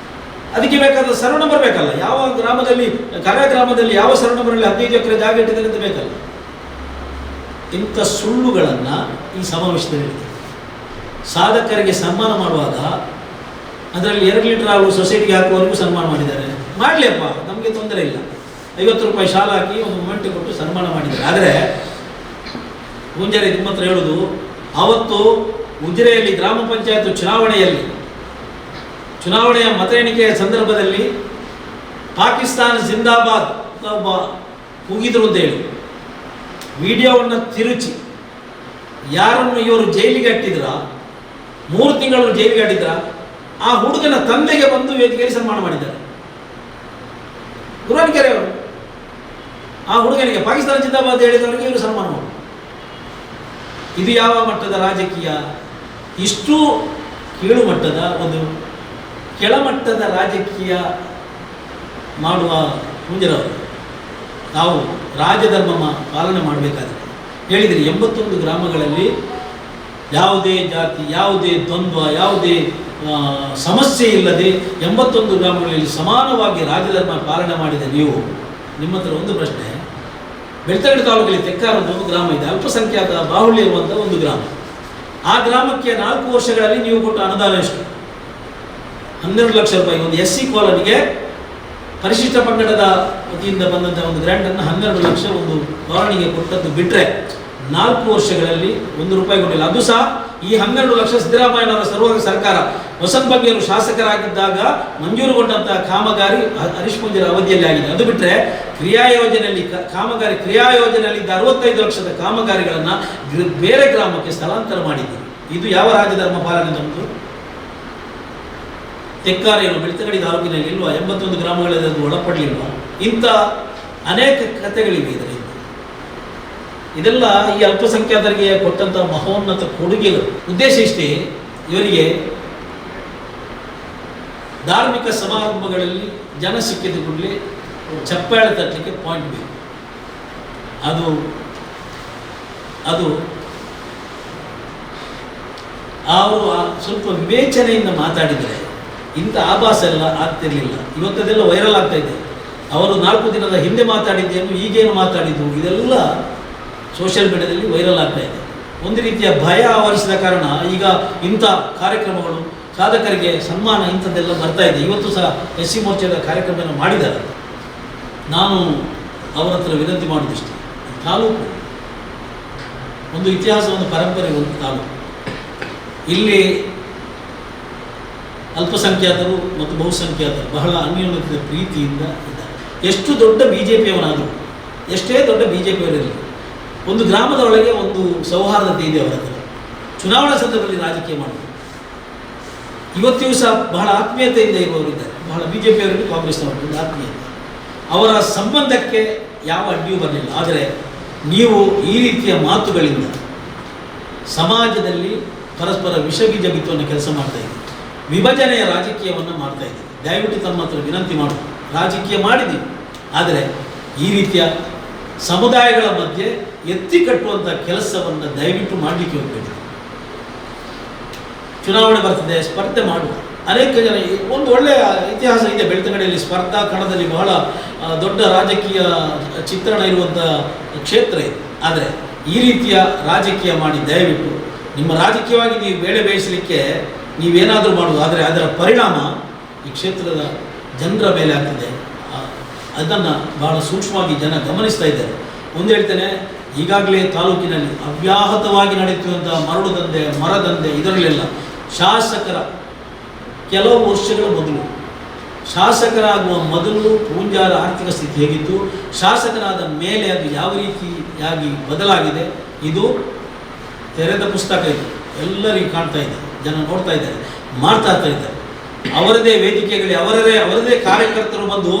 ಅದಕ್ಕೆ ಬೇಕಾದ ಸರ್ವ ನಂಬರ್ ಬೇಕಲ್ಲ. ಯಾವ ಗ್ರಾಮದಲ್ಲಿ, ಕರಾಯ ಗ್ರಾಮದಲ್ಲಿ ಯಾವ ಸರ್ವ ನಂಬರಲ್ಲಿ 15 ಎಕರೆ ಜಾಗ ಇಟ್ಟಿದ್ದಾರೆ ಅಂತ ಬೇಕಲ್ಲ. ಇಂಥ ಸುಳ್ಳುಗಳನ್ನು ಈ ಸಮಾವೇಶದಲ್ಲಿ ಹೇಳಿದೆ. ಸಾಧಕರಿಗೆ ಸನ್ಮಾನ ಮಾಡುವಾಗ ಅದರಲ್ಲಿ 2 ಲೀಟರ್ ಹಾಲು ಸೊಸೈಟಿಗೆ ಹಾಕುವವರೆಗೂ ಸನ್ಮಾನ ಮಾಡಿದ್ದಾರೆ. ಮಾಡಲಿಯಪ್ಪ, ನಮಗೆ ತೊಂದರೆ ಇಲ್ಲ. 50 ರೂಪಾಯಿ ಶಾಲ ಹಾಕಿ ಒಂದು ಮೊಮೆಂಟ್ ಕೊಟ್ಟು ಸನ್ಮಾನ ಮಾಡಿದ್ದಾರೆ. ಆದರೆ ಪೂಂಜಾರಿ ನಿಮ್ಮ ಹತ್ರ ಹೇಳೋದು, ಆವತ್ತು ಉಜಿರೆಯಲ್ಲಿ ಗ್ರಾಮ ಪಂಚಾಯತ್ ಚುನಾವಣೆಯ ಮತ ಎಣಿಕೆಯ ಸಂದರ್ಭದಲ್ಲಿ ಪಾಕಿಸ್ತಾನ ಜಿಂದಾಬಾದ್ ಒಬ್ಬ ಕೂಗಿದ್ರು ಅಂತ ಹೇಳಿ ವಿಡಿಯೋವನ್ನು ತಿರುಚಿ ಯಾರನ್ನು ಇವರು ಜೈಲಿಗೆ ಅಟ್ಟಿದ್ರ, 3 ತಿಂಗಳು ಜೈಲಿಗೆ ಅಟ್ಟಿದ್ರ, ಆ ಹುಡುಗನ ತಂದೆಗೆ ಬಂದು ವೇದಿಕೆಯಲ್ಲಿ ಸನ್ಮಾನ ಮಾಡಿದ್ದಾರೆ ಗುರಾಣಿಕೆರೆ ಅವರು. ಆ ಹುಡುಗನಿಗೆ ಪಾಕಿಸ್ತಾನ ಜಿಂದಾಬಾದ್ ಹೇಳಿದವರಿಗೆ ಇವರು ಸನ್ಮಾನ ಮಾಡಿ. ಇದು ಯಾವ ಮಟ್ಟದ ರಾಜಕೀಯ? ಇಷ್ಟು ಕೀಳು ಮಟ್ಟದ, ಒಂದು ಕೆಳಮಟ್ಟದ ರಾಜಕೀಯ ಮಾಡುವ ಪೂಂಜರವರು ನಾವು ರಾಜಧರ್ಮ ಪಾಲನೆ ಮಾಡಬೇಕಾದ್ರೆ ಹೇಳಿದರೆ 81 ಗ್ರಾಮಗಳಲ್ಲಿ ಯಾವುದೇ ಜಾತಿ, ಯಾವುದೇ ದ್ವಂದ್ವ, ಯಾವುದೇ ಸಮಸ್ಯೆ ಇಲ್ಲದೆ 81 ಗ್ರಾಮಗಳಲ್ಲಿ ಸಮಾನವಾಗಿ ರಾಜಧರ್ಮ ಪಾಲನೆ ಮಾಡಿದ ನೀವು, ನಿಮ್ಮ ಹತ್ರ ಒಂದು ಪ್ರಶ್ನೆ. ಬೆಳ್ತಂಗಡಿ ತಾಲೂಕಲ್ಲಿ ತೆಕ್ಕಾರ ಒಂದು ಗ್ರಾಮ ಇದೆ, ಅಲ್ಪಸಂಖ್ಯಾತ ಬಾಹುಳ್ಯ ಇರುವಂಥ ಒಂದು ಗ್ರಾಮ. ಆ ಗ್ರಾಮಕ್ಕೆ 4 ವರ್ಷಗಳಲ್ಲಿ ನೀವು ಕೊಟ್ಟ ಅನುದಾನ ಎಷ್ಟು? 12 ಲಕ್ಷ ರೂಪಾಯಿ. ಒಂದು SC ಕಾಲೋನಿಗೆ ಪರಿಶಿಷ್ಟ ಪಂಗಡದ ವತಿಯಿಂದ ಬಂದಂಥ ಒಂದು ಗ್ರ್ಯಾಂಟನ್ನು 12 ಲಕ್ಷ ಒಂದು ಕಾಲೋನಿಗೆ ಕೊಟ್ಟದ್ದು ಬಿಟ್ಟರೆ 4 ವರ್ಷಗಳಲ್ಲಿ 1 ರೂಪಾಯಿ ಕೊಟ್ಟಿಲ್ಲ. ಅದು ಸಹ ಈ 12 ಲಕ್ಷ ಸಿದ್ದರಾಮಯ್ಯನವರ ಸರ್ಕಾರ ವಸಂತ ಬಗ್ಗೆಯವರು ಶಾಸಕರಾಗಿದ್ದಾಗ ಮಂಜೂರುಗೊಂಡಂತಹ ಕಾಮಗಾರಿ ಹರೀಶ್ ಪೂಂಜರ ಅವಧಿಯಲ್ಲಿ ಆಗಿದೆ. ಅದು ಬಿಟ್ಟರೆ ಕ್ರಿಯಾಯೋಜನೆಯಲ್ಲಿ 65 ಲಕ್ಷದ ಕಾಮಗಾರಿಗಳನ್ನು ಬೇರೆ ಗ್ರಾಮಕ್ಕೆ ಸ್ಥಳಾಂತರ ಮಾಡಿದ್ದೀರಿ. ಇದು ಯಾವ ರಾಜಧರ್ಮ ಪಾಲನೆ ನಮ್ಮದು? ತೆಕ್ಕಾರೇನು ಬೆಳ್ತಂಗಡಿ ತಾಲೂಕಿನಲ್ಲಿ ಇಲ್ವಾ? 81 ಗ್ರಾಮಗಳಲ್ಲಿ ಅದು ಒಳಪಡಲಿಲ್ವಾ? ಇಂಥ ಅನೇಕ ಕಥೆಗಳಿವೆ ಇದರಿಂದ. ಇದೆಲ್ಲ ಈ ಅಲ್ಪಸಂಖ್ಯಾತರಿಗೆ ಕೊಟ್ಟಂಥ ಮಹೋನ್ನತ ಕೊಡುಗೆಗಳು. ಉದ್ದೇಶ ಇಷ್ಟೇ, ಇವರಿಗೆ ಧಾರ್ಮಿಕ ಸಮಾರಂಭಗಳಲ್ಲಿ ಜನ ಸಿಕ್ಕಿದ ಕೂಡಲೇ ಚಪ್ಪಾಳೆ ತಟ್ಟಲಿಕ್ಕೆ ಪಾಯಿಂಟ್ ಬೇಕು. ಅದು ಅವರು ಸ್ವಲ್ಪ ವಿವೇಚನೆಯಿಂದ ಮಾತಾಡಿದರೆ ಇಂಥ ಆಭಾಸ ಎಲ್ಲ ಆಗ್ತಿರಲಿಲ್ಲ. ಇವತ್ತದೆಲ್ಲ ವೈರಲ್ ಆಗ್ತಾ ಇದೆ. ಅವರು 4 ದಿನದ ಹಿಂದೆ ಮಾತಾಡಿದ್ದೇನು, ಈಗೇನು ಮಾತಾಡಿದ್ದು, ಇದೆಲ್ಲ ಸೋಷಿಯಲ್ ಮೀಡಿಯಾದಲ್ಲಿ ವೈರಲ್ ಆಗ್ತಾ ಇದೆ. ಒಂದು ರೀತಿಯ ಭಯ ಆವರಿಸಿದ ಕಾರಣ ಈಗ ಇಂಥ ಕಾರ್ಯಕ್ರಮಗಳು, ಸಾಧಕರಿಗೆ ಸನ್ಮಾನ, ಇಂಥದ್ದೆಲ್ಲ ಬರ್ತಾ ಇದೆ. ಇವತ್ತು ಸಹ SC ಮೋರ್ಚಾದ ಕಾರ್ಯಕ್ರಮವನ್ನು ಮಾಡಿದ್ದಾರೆ. ನಾನು ಅವರ ಹತ್ರ ವಿನಂತಿ ಮಾಡಿದಷ್ಟೇ, ತಾಲೂಕು ಒಂದು ಇತಿಹಾಸ, ಒಂದು ಪರಂಪರೆ, ಒಂದು ತಾಲೂಕು. ಇಲ್ಲಿ ಅಲ್ಪಸಂಖ್ಯಾತರು ಮತ್ತು ಬಹುಸಂಖ್ಯಾತರು ಬಹಳ ಅನ್ಯೋನ್ಯತೆಯ ಪ್ರೀತಿಯಿಂದ ಇದ್ದಾರೆ. ಎಷ್ಟು ದೊಡ್ಡ BJPಯವನಾದರೂ, ಎಷ್ಟೇ ದೊಡ್ಡ BJPಯವರಿರಲಿ, ಒಂದು ಗ್ರಾಮದ ಒಳಗೆ ಒಂದು ಸೌಹಾರ್ದತೆ ಇದೆ ಅವರ ಹತ್ರ. ಚುನಾವಣಾ ಸಂದರ್ಭದಲ್ಲಿ ರಾಜಕೀಯ ಮಾಡುವುದು. ಇವತ್ತಿಗೂ ಸಹ ಬಹಳ ಆತ್ಮೀಯತೆಯಿಂದ ಇರುವವರಿದ್ದಾರೆ. ಬಹಳ BJPಯವರಿಗೆ ಕಾಂಗ್ರೆಸ್ನವರಿಗೆ ಆತ್ಮೀಯತೆ, ಅವರ ಸಂಬಂಧಕ್ಕೆ ಯಾವ ಅಡ್ಡಿಯೂ ಬರಲಿಲ್ಲ. ಆದರೆ ನೀವು ಈ ರೀತಿಯ ಮಾತುಗಳಿಂದ ಸಮಾಜದಲ್ಲಿ ಪರಸ್ಪರ ವಿಷಬೀಜ ಬಿತ್ತುವನ್ನು ಕೆಲಸ ಮಾಡ್ತಾ ಇದ್ದೀವಿ, ವಿಭಜನೆಯ ರಾಜಕೀಯವನ್ನು ಮಾಡ್ತಾ ಇದ್ದೀವಿ. ದಯವಿಟ್ಟು ತಮ್ಮ ಹತ್ರ ವಿನಂತಿ ಮಾಡು, ರಾಜಕೀಯ ಮಾಡಿದ್ದೀವಿ, ಆದರೆ ಈ ರೀತಿಯ ಸಮುದಾಯಗಳ ಮಧ್ಯೆ ಎತ್ತಿ ಕಟ್ಟುವಂಥ ಕೆಲಸವನ್ನು ದಯವಿಟ್ಟು ಮಾಡಲಿಕ್ಕೆ ಹೋಗಬೇಡಿ. ಚುನಾವಣೆ ಬರ್ತದೆ, ಸ್ಪರ್ಧೆ ಮಾಡುವ. ಅನೇಕ ಜನ ಒಂದು ಒಳ್ಳೆಯ ಇತಿಹಾಸ ಇದೆ ಬೆಳ್ತಂಗಡಿಯಲ್ಲಿ, ಸ್ಪರ್ಧಾ ಕಣದಲ್ಲಿ ಬಹಳ ದೊಡ್ಡ ರಾಜಕೀಯ ಚಿತ್ರಣ ಇರುವಂಥ ಕ್ಷೇತ್ರ ಇದೆ. ಆದರೆ ಈ ರೀತಿಯ ರಾಜಕೀಯ ಮಾಡಿ ದಯವಿಟ್ಟು ನಿಮ್ಮ ರಾಜಕೀಯವಾಗಿ ನೀವು ಬೇಳೆ ಬೇಯಿಸಲಿಕ್ಕೆ ನೀವೇನಾದರೂ ಮಾಡುವುದು, ಆದರೆ ಅದರ ಪರಿಣಾಮ ಈ ಕ್ಷೇತ್ರದ ಜನರ ಮೇಲೆ ಆಗ್ತದೆ. ಅದನ್ನು ಬಹಳ ಸೂಕ್ಷ್ಮವಾಗಿ ಜನ ಗಮನಿಸ್ತಾ ಇದ್ದಾರೆ. ಒಂದು ಹೇಳ್ತೇನೆ, ಈಗಾಗಲೇ ತಾಲೂಕಿನಲ್ಲಿ ಅವ್ಯಾಹತವಾಗಿ ನಡೆಯುತ್ತಿರುವಂಥ ಮರಳು ದಂಧೆ, ಮರದಂಧೆ, ಇದರಲ್ಲೆಲ್ಲ ಶಾಸಕರ ಕೆಲವು ವರ್ಷಗಳ ಮೊದಲು, ಶಾಸಕರಾಗುವ ಮೊದಲು ಪೂಂಜಾರ ಆರ್ಥಿಕ ಸ್ಥಿತಿ ಹೇಗಿತ್ತು, ಶಾಸಕರಾದ ಮೇಲೆ ಅದು ಯಾವ ರೀತಿಯಾಗಿ ಬದಲಾಗಿದೆ, ಇದು ತೆರೆದ ಪುಸ್ತಕ. ಇದು ಎಲ್ಲರಿಗೂ ಕಾಣ್ತಾ ಇದೆ, ಜನ ನೋಡ್ತಾ ಇದ್ದಾರೆ, ಮಾತಾಡ್ತಾ ಇದ್ದಾರೆ. ಅವರದೇ ವೇದಿಕೆಗಳಿಗೆ ಅವರದೇ ಕಾರ್ಯಕರ್ತರು ಬಂದು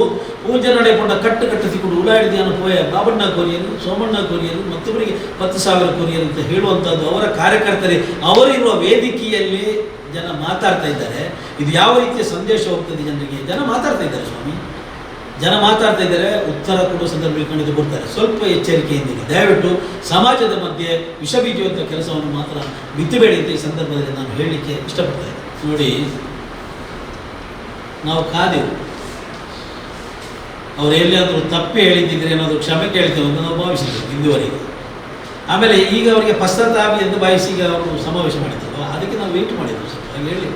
ಪೂಜೆ ನಡೆಕೊಂಡ ಕಟ್ಟಿಕೊಂಡು ಉಲಾಡಿದಿಯನ್ನು ಪೋಯ ಬಾಬಣ್ಣ ಕೊರಿಯರು, ಸೋಮಣ್ಣ ಕೊರಿಯರು, ಮತ್ತೊಬ್ಬರಿಗೆ 10,000 ಕೊರಿಯರು ಅಂತ ಹೇಳುವಂಥದ್ದು ಅವರ ಕಾರ್ಯಕರ್ತರೇ. ಅವರಿರುವ ವೇದಿಕೆಯಲ್ಲಿ ಜನ ಮಾತಾಡ್ತಾ ಇದ್ದಾರೆ. ಇದು ಯಾವ ರೀತಿಯ ಸಂದೇಶ ಹೋಗ್ತದೆ ಜನರಿಗೆ? ಜನ ಮಾತಾಡ್ತಾ ಇದ್ದಾರೆ ಸ್ವಾಮಿ, ಜನ ಮಾತಾಡ್ತಾ ಇದ್ದಾರೆ. ಉತ್ತರ ಕೊಡುವ ಸಂದರ್ಭದಲ್ಲಿ ಖಂಡಿತ ಕೊಡ್ತಾರೆ. ಸ್ವಲ್ಪ ಎಚ್ಚರಿಕೆಯಿಂದಿದೆ. ದಯವಿಟ್ಟು ಸಮಾಜದ ಮಧ್ಯೆ ವಿಷ ಬೀಜುವಂಥ ಕೆಲಸವನ್ನು ಮಾತ್ರ ಬಿತ್ತಬೇಡಿ ಅಂತ ಈ ಸಂದರ್ಭದಲ್ಲಿ ನಾನು ಹೇಳಲಿಕ್ಕೆ ಇಷ್ಟಪಡ್ತೇನೆ. ನೋಡಿ, ನಾವು ಕಾದೆವು, ಅವರು ಎಲ್ಲಿಯಾದರೂ ತಪ್ಪಿ ಹೇಳಿದ್ದಿದ್ರೆ ಏನಾದರೂ ಕ್ಷಮೆ ಕೇಳ್ತೇವೆ ಅಂತ ನಾವು ಭಾವಿಸಿದ್ದೇವೆ ಇಂದುವರೆಗೆ. ಆಮೇಲೆ ಈಗ ಅವರಿಗೆ ಪಶ್ಚಾತ್ತಾಪ ಎಂದು ಭಾವಿಸಿ ಈಗ ಅವರು ಸಮಾವೇಶ ಮಾಡಿದ್ದಲ್ಲ, ಅದಕ್ಕೆ ನಾವು ವೆಯ್ಟ್ ಮಾಡಿದ್ವಿ. ಸ್ವಲ್ಪ ಹಾಗೆ ಹೇಳಿ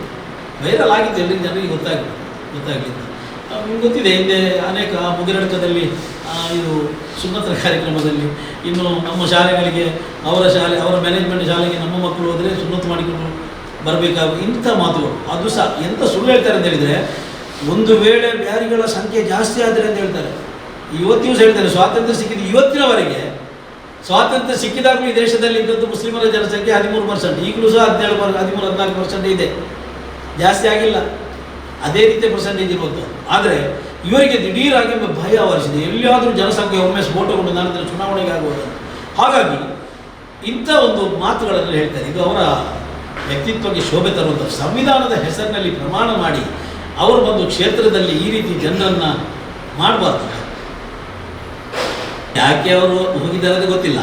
ವೈರಲ್ ಆಗಿತ್ತು, ಎಲ್ಲರಿಗೂ ಜನರಿಗೆ ಗೊತ್ತಾಗಲಿಲ್ಲ. ನಿಮ್ಗೆ ಗೊತ್ತಿದೆ, ಹಿಂದೆ ಅನೇಕ ಮುಗಿರಡ್ಕದಲ್ಲಿ ಇದು ಸುನ್ನತರ ಕಾರ್ಯಕ್ರಮದಲ್ಲಿ, ಇನ್ನು ನಮ್ಮ ಶಾಲೆಗಳಿಗೆ ಅವರ ಮ್ಯಾನೇಜ್ಮೆಂಟ್ ಶಾಲೆಗೆ ನಮ್ಮ ಮಕ್ಕಳು ಹೋದರೆ ಸುನ್ನತ್ತು ಮಾಡಿಕೊಂಡು ಬರಬೇಕಾಗ ಇಂಥ ಮಾತುಗಳು. ಅದು ಸಹ ಎಂಥ ಸುಳ್ಳು ಹೇಳ್ತಾರೆ ಅಂತ ಹೇಳಿದರೆ, ಒಂದು ವೇಳೆ ಬ್ಯಾರಿಗಳ ಸಂಖ್ಯೆ ಜಾಸ್ತಿ ಆದರೆ ಅಂತ ಹೇಳ್ತಾರೆ. ಇವತ್ತು ದಿವಸ ಹೇಳ್ತಾರೆ ಸ್ವಾತಂತ್ರ್ಯ ಸಿಕ್ಕಿದ ಇವತ್ತಿನವರೆಗೆ, ಸ್ವಾತಂತ್ರ್ಯ ಸಿಕ್ಕಿದಾಗಲೂ ಈ ದೇಶದಲ್ಲಿ ಇದ್ದದ್ದು ಮುಸ್ಲಿಮರ ಜನಸಂಖ್ಯೆ 13%, ಈಗಲೂ ಸಹ 13-14% ಇದೆ, ಜಾಸ್ತಿ ಆಗಿಲ್ಲ. ಅದೇ ರೀತಿಯ ಪರ್ಸೆಂಟೇಜ್ ಇರುವಂಥದ್ದು. ಆದರೆ ಇವರಿಗೆ ದಿಢೀರಾಗಿ ಭಯ ಆವರಿಸಿದೆ, ಎಲ್ಲಿಯಾದರೂ ಜನಸಂಖ್ಯೆ ಒಮ್ಮೆ ಸ್ಫೋಟಗೊಂಡು ನಾಳೆ ಚುನಾವಣೆಗೆ ಆಗುವುದು. ಹಾಗಾಗಿ ಇಂಥ ಒಂದು ಮಾತುಗಳನ್ನು ಹೇಳ್ತಾರೆ. ಇದು ಅವರ ವ್ಯಕ್ತಿತ್ವಕ್ಕೆ ಶೋಭೆ ತರುವಂಥ, ಸಂವಿಧಾನದ ಹೆಸರಿನಲ್ಲಿ ಪ್ರಮಾಣ ಮಾಡಿ ಅವರು ಬಂದು ಕ್ಷೇತ್ರದಲ್ಲಿ ಈ ರೀತಿ ಜನರನ್ನು ಮಾಡಬಾರ್ದು. ಯಾಕೆ ಅವರು ಹೋಗಿದ್ದಾರೆ ಗೊತ್ತಿಲ್ಲ,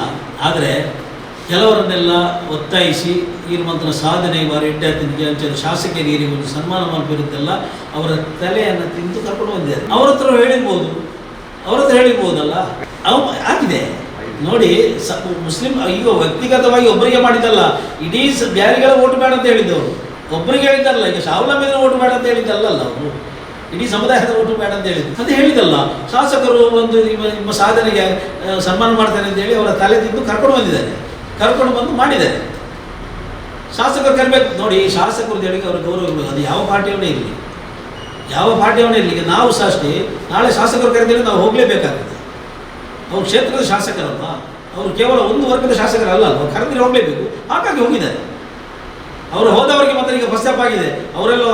ಆದರೆ ಕೆಲವರನ್ನೆಲ್ಲ ಒತ್ತಾಯಿಸಿ ಈರ್ಮಂತನ ಸಾಧನೆ ಬಾರಿ ವಿದ್ಯಾರ್ಥಿನಿಗೆ ಅಂಚೆ ಶಾಸಕರಿಗೆ ಒಂದು ಸನ್ಮಾನ ಮಾಡಬೇಕಿರುತ್ತಲ್ಲ, ಅವರ ತಲೆಯನ್ನು ತಿಂದು ಕರ್ಕೊಂಡು ಬಂದಿದ್ದಾರೆ. ಅವ್ರ ಹತ್ರ ಹೇಳಿರ್ಬೋದಲ್ಲ, ಆಗಿದೆ ನೋಡಿ. ಮುಸ್ಲಿಂ ಈಗ ವ್ಯಕ್ತಿಗತವಾಗಿ ಒಬ್ಬರಿಗೆ ಮಾಡಿದ್ದಲ್ಲ, ಇಡೀ ಬ್ಯಾರಿಗಳ ಓಟು ಬೇಡ ಅಂತ ಹೇಳಿದ್ದವರು. ಒಬ್ಬರಿಗೆ ಹೇಳಿದ್ದಾರಲ್ಲ, ಈಗ ಸ್ವಾವಲಂಬಿನ ಓಟು ಬೇಡ ಅಂತ ಹೇಳಿದ್ದಲ್ಲ ಅವರು, ಇಡೀ ಸಮುದಾಯದ ಓಟು ಬೇಡ ಅಂತ ಹೇಳಿದ್ದು. ಅಂತ ಹೇಳಿದಲ್ಲ, ಶಾಸಕರು ಒಂದು ನಿಮ್ಮ ಸಾಧನೆಗೆ ಸನ್ಮಾನ ಮಾಡ್ತಾರೆ ಅಂತೇಳಿ ಅವರ ತಲೆ ತಿಂದು ಕರ್ಕೊಂಡು ಬಂದು ಮಾಡಿದ್ದಾರೆ. ಶಾಸಕರು ಕರಿಬೇಕು ನೋಡಿ, ಶಾಸಕರು ಹೇಳಿಕೆ ಅವರ ಗೌರವ ಇರಬೇಕು. ಅದು ಯಾವ ಪಾರ್ಟಿಯವನ್ನೇ ಇರಲಿ, ಈಗ ನಾವು ಸಹ ಅಷ್ಟೇ, ನಾಳೆ ಶಾಸಕರು ಕರೆದಿದ್ರೆ ನಾವು ಹೋಗಲೇಬೇಕಾಗ್ತದೆ. ಅವ್ರು ಕ್ಷೇತ್ರದ ಶಾಸಕರಲ್ಲ, ಅವರು ಕೇವಲ ಒಂದು ವರ್ಗದ ಶಾಸಕರಲ್ಲ, ಅವ್ರು ಕರೆದ್ರೆ ಹೋಗಲೇಬೇಕು. ಹಾಗಾಗಿ ಹೋಗಿದ್ದಾರೆ. ಅವರು ಹೋದವರಿಗೆ ಮತ್ತೆ ಈಗ ಪಶ್ಚಾತ್ತಾಪ ಆಗಿದೆ. ಅವರೆಲ್ಲ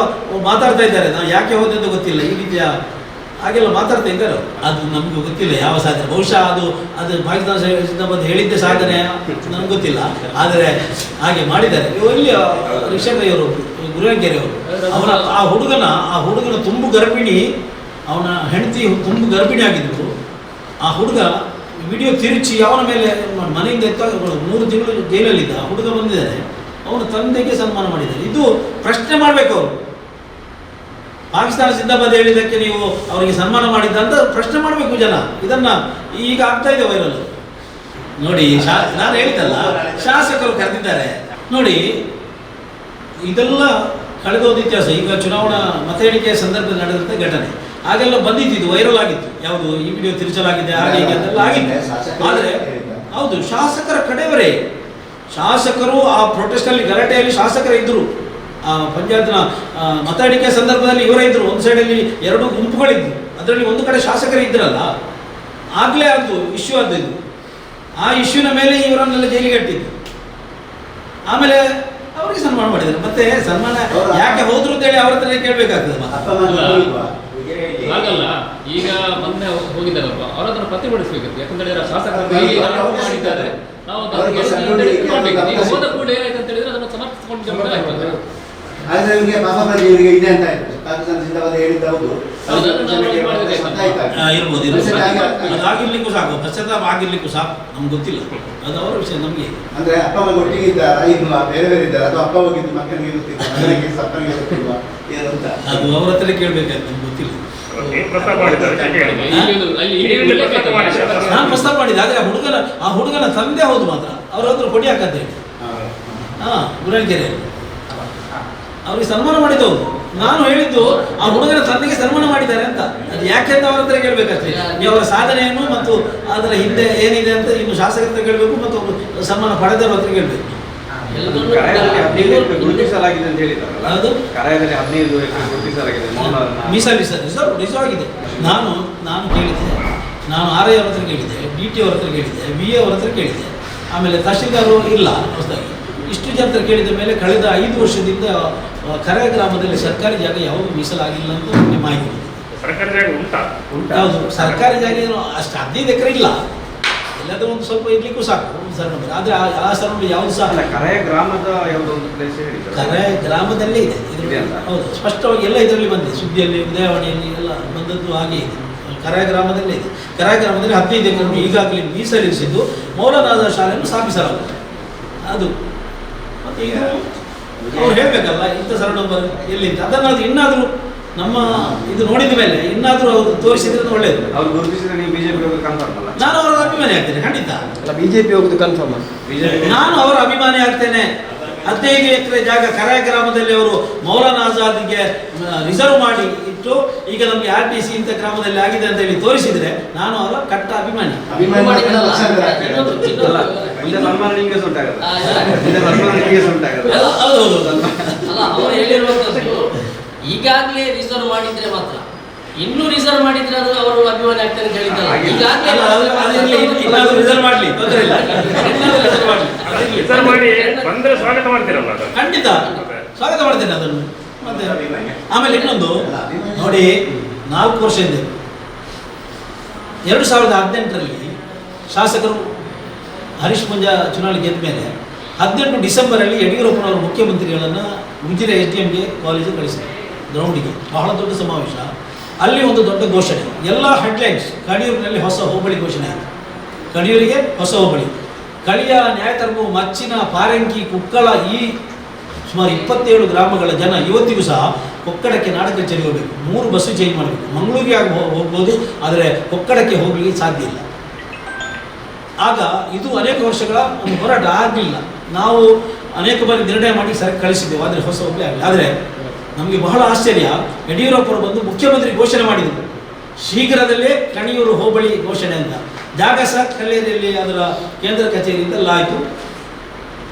ಮಾತಾಡ್ತಾ ಇದ್ದಾರೆ, ನಾವು ಯಾಕೆ ಹೋದದ್ದು ಗೊತ್ತಿಲ್ಲ, ಈ ರೀತಿಯ ಹಾಗೆಲ್ಲ ಮಾತಾಡ್ತಾ ಇದ್ದಾರೆ. ಅದು ನಮಗೂ ಗೊತ್ತಿಲ್ಲ ಯಾವ ಸಾಧನೆ, ಬಹುಶಃ ಅದು ಪಾಕಿಸ್ತಾನ ಬಂದು ಹೇಳಿದ್ದೆ ಸಾಧನೆ ನಮ್ಗೆ ಗೊತ್ತಿಲ್ಲ, ಆದರೆ ಹಾಗೆ ಮಾಡಿದ್ದಾರೆ. ಇಲ್ಲಿ ರಿಷಭಯ್ಯವರು, ಗುರುವಂಕೆರೆಯವರು, ಆ ಹುಡುಗನ ತುಂಬು ಗರ್ಭಿಣಿ, ಅವನ ಹೆಂಡತಿ ತುಂಬು ಗರ್ಭಿಣಿ ಆಗಿದ್ದರು. ಆ ಹುಡುಗ ವಿಡಿಯೋ ತಿರುಚಿ ಅವನ ಮೇಲೆ ಮನೆಯಿಂದ 3 ತಿಂಗಳು ಜೈಲಲ್ಲಿದ್ದ ಆ ಹುಡುಗ ಬಂದಿದ್ದಾನೆ, ಅವನ ತಂದೆಗೆ ಸನ್ಮಾನ ಮಾಡಿದ್ದಾರೆ. ಇದು ಪ್ರಶ್ನೆ ಮಾಡಬೇಕು. ಅವರು ಪಾಕಿಸ್ತಾನ ಸಿಂದಾಬಾದ್ ಹೇಳಿದ್ದಕ್ಕೆ ನೀವು ಅವರಿಗೆ ಸನ್ಮಾನ ಮಾಡಿದ್ದ ಅಂತ ಪ್ರಶ್ನೆ ಮಾಡಬೇಕು ಜನ. ಇದನ್ನು ಈಗ ಆಗ್ತಾ ಇದೆ ವೈರಲ್ ನೋಡಿ. ನಾನು ಹೇಳಿದ್ದಲ್ಲ, ಶಾಸಕರು ಕರೆದಿದ್ದಾರೆ ನೋಡಿ. ಇದೆಲ್ಲ ಕಳೆದೋದ ಇತಿಹಾಸ. ಈಗ ಚುನಾವಣಾ ಮತ ಎಣಿಕೆಯ ಸಂದರ್ಭದಲ್ಲಿ ನಡೆದಂಥ ಘಟನೆ, ಹಾಗೆಲ್ಲ ಬಂದಿತ್ತು, ಇದು ವೈರಲ್ ಆಗಿತ್ತು. ಯಾವುದು ಈ ವಿಡಿಯೋ ತಿರುಚಲಾಗಿದೆ, ಹಾಗೆ ಹೀಗೆ ಅಂತೆಲ್ಲ ಆಗಿತ್ತು. ಆದರೆ ಹೌದು, ಶಾಸಕರ ಕಡೆಯವರೇ, ಶಾಸಕರು ಆ ಪ್ರೊಟೆಸ್ಟಲ್ಲಿ ಗಲಾಟೆಯಲ್ಲಿ ಶಾಸಕರೇ ಇದ್ದರು. ಆ ಪಂಚಾಯತ್ನ ಮತ ಎಣಿಕೆ ಸಂದರ್ಭದಲ್ಲಿ ಇವರೇ ಇದ್ದರು. ಒಂದು ಸೈಡಲ್ಲಿ 2 ಗುಂಪುಗಳಿದ್ದರು, ಅದರಲ್ಲಿ ಒಂದು ಕಡೆ ಶಾಸಕರೇ ಇದ್ರಲ್ಲ, ಆಗಲೇ ಅದು ಇಶ್ಯೂ ಆದದ್ದು. ಆ ಇಶ್ಯೂನ ಮೇಲೆ ಇವರನ್ನೆಲ್ಲ ಜೈಲಿಗೆ ಇಟ್ಟಿದ್ದು. ಆಮೇಲೆ ಅವರಿಗೆ ಸನ್ಮಾನ ಮಾಡಿದ್ದಾರೆ. ಮತ್ತೆ ಸನ್ಮಾನ ಯಾಕೆ ಹೋದ್ರು ಅಂತೇಳಿ ಅವ್ರ ಹತ್ರ ಕೇಳಬೇಕಾಗ್ತದೆ. ಹಾಗಲ್ಲ, ಈಗ ಮೊನ್ನೆ ಹೋಗಿದ್ದಾರಲ್ವ, ಅವ್ರ ಹತ್ರ ಪ್ರತಿಭಟಿಸಬೇಕಿತ್ತು. ಯಾಕಂತೇಳಿದ್ರೆ ಶಾಸಕರು ಮಾಡಿದ್ದಾರೆ, ನಾವು ಹೋದ ಕೂಡ ಏನಾಯ್ತು ಅಂತ ಹೇಳಿದ್ರೆ ಅದನ್ನು ಸಮರ್ಥಿಸಿಕೊಂಡು ಆದರೆ ಇವರಿಗೆ ಪಾಪ ಇವರಿಗೆ ಇದೆ ಅಂತ ಆಯ್ತು. ಪಾಕಿಸ್ತಾನ ಸಿಂದಾಬಾದ್ ಹೇಳಿದ್ದ ಹೌದು, ಇರ್ಬೋದು ಅದಾಗಿರ್ಲಿಕ್ಕೂ ಸಾಕು, ಪಶ್ಚಾತ್ತಾಪ ಆಗಿರ್ಲಿಕ್ಕೂ ಸಾಕು, ನಮ್ಗೆ ಗೊತ್ತಿಲ್ಲ, ಅದು ಅವರ ವಿಷಯ. ನಮಗೆ ಅಂದ್ರೆ ಅಪ್ಪ ಮಗ ಒಟ್ಟಿಗೆ ಇದ್ದಾರಾ ಇಲ್ವಾ, ಬೇರೆ ಬೇರೆ ಇದ್ದಾರೆ, ಅದು ಅಪ್ಪ ಹೋಗಿದ್ದು ಮಕ್ಕಳಿಗೆ ಗೊತ್ತಿಲ್ಲ, ಮಗನಿಗೆ ಅಪ್ಪನಿಗೆ ಗೊತ್ತಿಲ್ವಾ ಏನು ಅಂತ ಅದು ಅವ್ರ ಹತ್ರ ಕೇಳ್ಬೇಕಾಯ್ತು, ನಮ್ಗೆ ಗೊತ್ತಿಲ್ಲ. ನಾನು ಪ್ರಸ್ತಾಪ ಮಾಡಿದ್ದೆ, ಆದರೆ ಆ ಹುಡುಗನ ತಂದೆ ಹೌದು ಮಾತ್ರ ಅವ್ರ ಹತ್ರ ಕೊಡಿ ಹಾಕಂತ ಹೇಳಿ ಗುರಳ್ಗೆರೆ ಅವ್ರಿಗೆ ಸನ್ಮಾನ ಮಾಡಿದವರು. ನಾನು ಹೇಳಿದ್ದು ಆ ಹುಡುಗನ ತಂದೆಗೆ ಸನ್ಮಾನ ಮಾಡಿದ್ದಾರೆ ಅಂತ. ಅದು ಯಾಕೆಂತ ಅವ್ರ ಹತ್ರ ಕೇಳಬೇಕಷ್ಟೇ. ನೀವು ಅವರ ಸಾಧನೆಯನ್ನು ಮತ್ತು ಅದರ ಹಿಂದೆ ಏನಿದೆ ಅಂತ ಇನ್ನು ಶಾಸಕರ ಹತ್ರ ಕೇಳಬೇಕು, ಮತ್ತು ಅವರು ಸನ್ಮಾನ ಪಡೆದವ್ರ ಹತ್ರ ಕೇಳಬೇಕು. ಗುರುತಿಸಲಾಗಿದೆ ಅಂತ ಹೇಳಿದಾರಲ್ಲ, ಅದು ಕರಾಯದಲ್ಲಿ 15 ಎಕರೆ ಗುರುತಿಸಲಾಗಿದೆ, ರಿಸರ್ವ್ ಆಗಿದೆ. ನಾನು ಕೇಳಿದ್ದೆ, ನಾನು ಆರ್ ಐ ಅವ್ರ ಹತ್ರ ಕೇಳಿದ್ದೆ, ಡಿ ಟಿ ಅವ್ರ ಹತ್ರ ಕೇಳಿದ್ದೆ, ವಿ ಎ ಅವ್ರ ಹತ್ರ ಕೇಳಿದ್ದೆ, ಆಮೇಲೆ ತಹಶೀಲ್ದಾರು ಇಲ್ಲ ಹೊಸದಾಗಿ. ಇಷ್ಟು ಜನರ ಕೇಳಿದ ಮೇಲೆ ಕಳೆದ 5 ವರ್ಷದಿಂದ ಕರಾಯ ಗ್ರಾಮದಲ್ಲಿ ಸರ್ಕಾರಿ ಜಾಗ ಯಾವುದು ಮೀಸಲಾಗಿಲ್ಲ ಅಂತ ನಮಗೆ ಮಾಹಿತಿ ಬಂದಿದೆ. ಸರ್ಕಾರಿ ಜಾಗ ಉಂಟಾ? ಹೌದು, ಸರ್ಕಾರಿ ಜಾಗ ಏನು ಅಷ್ಟು 15 ಎಕರೆ ಇಲ್ಲ, ಎಲ್ಲಾದ್ರೂ ಒಂದು ಸ್ವಲ್ಪ ಇರ್ಲಿಕ್ಕೂ ಸಾಕು ಸರ್. ಆದರೆ ಆ ಸರ್ ಯಾವುದು ಸಹ ಅಲ್ಲ, ಕರಾಯ ಗ್ರಾಮದ ಯಾವುದೋ ಒಂದು ಪ್ಲೇಸ್ ಹೇಳಿದ್ರು, ಕರಾಯ ಗ್ರಾಮದಲ್ಲೇ ಇದೆ. ಇದೆ ಅಂತ? ಹೌದು, ಸ್ಪಷ್ಟವಾಗಿ ಎಲ್ಲ ಇದರಲ್ಲಿ ಬಂದಿದೆ, ಸುದ್ದಿಯಲ್ಲಿ, ಉದಯವಾಣಿಯಲ್ಲಿ ಎಲ್ಲ ಬಂದದ್ದು ಹಾಗೆ ಇದೆ. ಕರಾಯ ಗ್ರಾಮದಲ್ಲೇ ಇದೆ. ಕರಾಯ ಗ್ರಾಮದಲ್ಲಿ 15 ಎಕರೆ ಈಗಾಗಲೇ ಮೀಸಲಿರಿಸಿದ್ದು ಮೌಲಾನಾದ ಶಾಲೆಯನ್ನು ಸ್ಥಾಪಿಸಲಾಗುತ್ತದೆ. ಅದು ಮತ್ತೆ ಈಗ ಅವ್ರು ಹೇಳಬೇಕಲ್ಲ ಇಂಥ ಸರ್ ನಂಬರ್ ಎಲ್ಲಿಂದ, ಅದನ್ನು ಅದು ಇನ್ನಾದರೂ ನಮ್ಮ ಇದು ನೋಡಿದ ಮೇಲೆ ಇನ್ನಾದರೂ ಅವರು ತೋರಿಸಿದ್ರೆ ಒಳ್ಳೆಯದು. ಅವ್ರು ಗುರುತಿಸಿದ್ರೆ ನೀವು ಬಿಜೆಪಿ ಹೋಗೋದು ಕನ್ಫರ್ಮ್ ಅಲ್ಲ? ನಾನು ಅವರ ಅಭಿಮಾನಿ ಆಗ್ತೇನೆ, ಖಂಡಿತ. ಅಲ್ಲ, ಬಿಜೆಪಿ ಹೋಗೋದು ಕನ್ಫರ್ಮ್ ಅಲ್ಲ? ಬಿಜೆಪಿ ನಾನು ಅವರ ಅಭಿಮಾನಿ ಆಗ್ತೇನೆ. 15 ಎಕರೆ ಜಾಗ ಕರಾಯ ಗ್ರಾಮದಲ್ಲಿ ಅವರು ಮೌಲಾನಾ ಆಜಾದ್ಗೆ ರಿಸರ್ವ್ ಮಾಡಿ ಇಟ್ಟು ಈಗ ನಮಗೆ RTC ಇಂಥ ಗ್ರಾಮದಲ್ಲಿ ಆಗಿದೆ ಅಂತ ಹೇಳಿ ತೋರಿಸಿದ್ರೆ ನಾನು ಅವರ ಕಟ್ಟ ಅಭಿಮಾನಿ. ಸನ್ಮಾನ ನಿಮಗೆ ಸುಂಟಾಗಲ್ಲ, ಸನ್ಮಾನ ನಿಮಗೆ ಸುಂಟಾಗಲ್ಲ. ಹೌದು, ಅಲ್ಲ, ಅವರು ಹೇಳಿರುವಂತದ್ದು ಈಗಾಗಲೇ ರಿಸರ್ವ್ ಮಾಡಿದ್ರೆ ಮಾತ್ರ, ಇನ್ನೂ ರಿಸರ್ವ್ ಮಾಡಿದ್ರೆ ಅದು ಅವರು ಅಭಿಮಾನಿ ಆಗ್ತಾರೆ ಅಂತ ಹೇಳಿದ್ದಾರೆ. ರಿಸರ್ವ್ ಮಾಡಲಿ, ತೊಂದರೆ ಇಲ್ಲ, ರಿಸರ್ವ್ ಮಾಡಿ ಬಂದ್ರೆ ಸ್ವಾಗತ ಮಾಡ್ತೀರಲ್ಲ ಅದು? ಖಂಡಿತ ಸ್ವಾಗತ ಮಾಡ್ತೇನೆ ಅದನ್ನು. ಮತ್ತೆ ಆಮೇಲೆ ಇನ್ನೊಂದು ನೋಡಿ, 4 ವರ್ಷ ಹಿಂದೆ 2018ರಲ್ಲಿ ಶಾಸಕರು ಹರೀಶ್ ಮಂಜಾ ಚುನಾವಣೆ ಗೆದ್ದ ಮೇಲೆ 18 ಡಿಸೆಂಬರಲ್ಲಿ ಯಡಿಯೂರಪ್ಪನವರು ಮುಖ್ಯಮಂತ್ರಿಗಳನ್ನು ಉಜಿರೆ SDMಗೆ ಕಾಲೇಜು ಕಳಿಸಿದರು, ಗ್ರೌಂಡಿಗೆ. ಬಹಳ ದೊಡ್ಡ ಸಮಾವೇಶ. ಅಲ್ಲಿ ಒಂದು ದೊಡ್ಡ ಘೋಷಣೆ, ಎಲ್ಲ ಹೆಡ್ಲೈನ್ಸ್. ಕಣಿಯೂರಿನಲ್ಲಿ ಹೊಸ ಹೋಬಳಿ ಘೋಷಣೆ ಆಯಿತು. ಕಣಿಯೂರಿಗೆ ಹೊಸ ಹೋಬಳಿ. ಕಳಿಯ, ನ್ಯಾಯತರ್ಗು, ಮಚ್ಚಿನ, ಪಾರಂಕಿ, ಕುಕ್ಕಳ, ಈ ಸುಮಾರು 27 ಗ್ರಾಮಗಳ ಜನ ಇವತ್ತಿಗೂ ಸಹ ಕೊಕ್ಕಡಕ್ಕೆ ನಾಡ ಕಚೇರಿ ಹೋಗಬೇಕು. 3 ಬಸ್ಸು ಚೇಂಜ್ ಮಾಡಬೇಕು. ಮಂಗಳೂರಿಗೆ ಹೋಗ್ಬೋದು, ಆದರೆ ಕೊಕ್ಕಡಕ್ಕೆ ಹೋಗಲಿಕ್ಕೆ ಸಾಧ್ಯ ಇಲ್ಲ. ಆಗ ಇದು ಅನೇಕ ವರ್ಷಗಳ ಒಂದು ಹೋರಾಟ ಆಗಲಿಲ್ಲ. ನಾವು ಅನೇಕ ಬಾರಿ ನಿರ್ಣಯ ಮಾಡಿ ಕಳಿಸಿದ್ದೆವು, ಆದರೆ ಹೊಸ ಹೋಬಳಿ ಆಗಲಿ. ಆದರೆ ನಮಗೆ ಬಹಳ ಆಶ್ಚರ್ಯ, ಯಡಿಯೂರಪ್ಪರು ಬಂದು ಮುಖ್ಯಮಂತ್ರಿ ಘೋಷಣೆ ಮಾಡಿದರು, ಶೀಘ್ರದಲ್ಲೇ ಕಣಿಯೂರು ಹೋಬಳಿ ಘೋಷಣೆ ಅಂತ. ಜಾಗ ಸಹ ಕಲ್ಲೇರಿಯಲ್ಲಿ ಅದರ ಕೇಂದ್ರ ಕಚೇರಿಯಿಂದ ಆಯಿತು.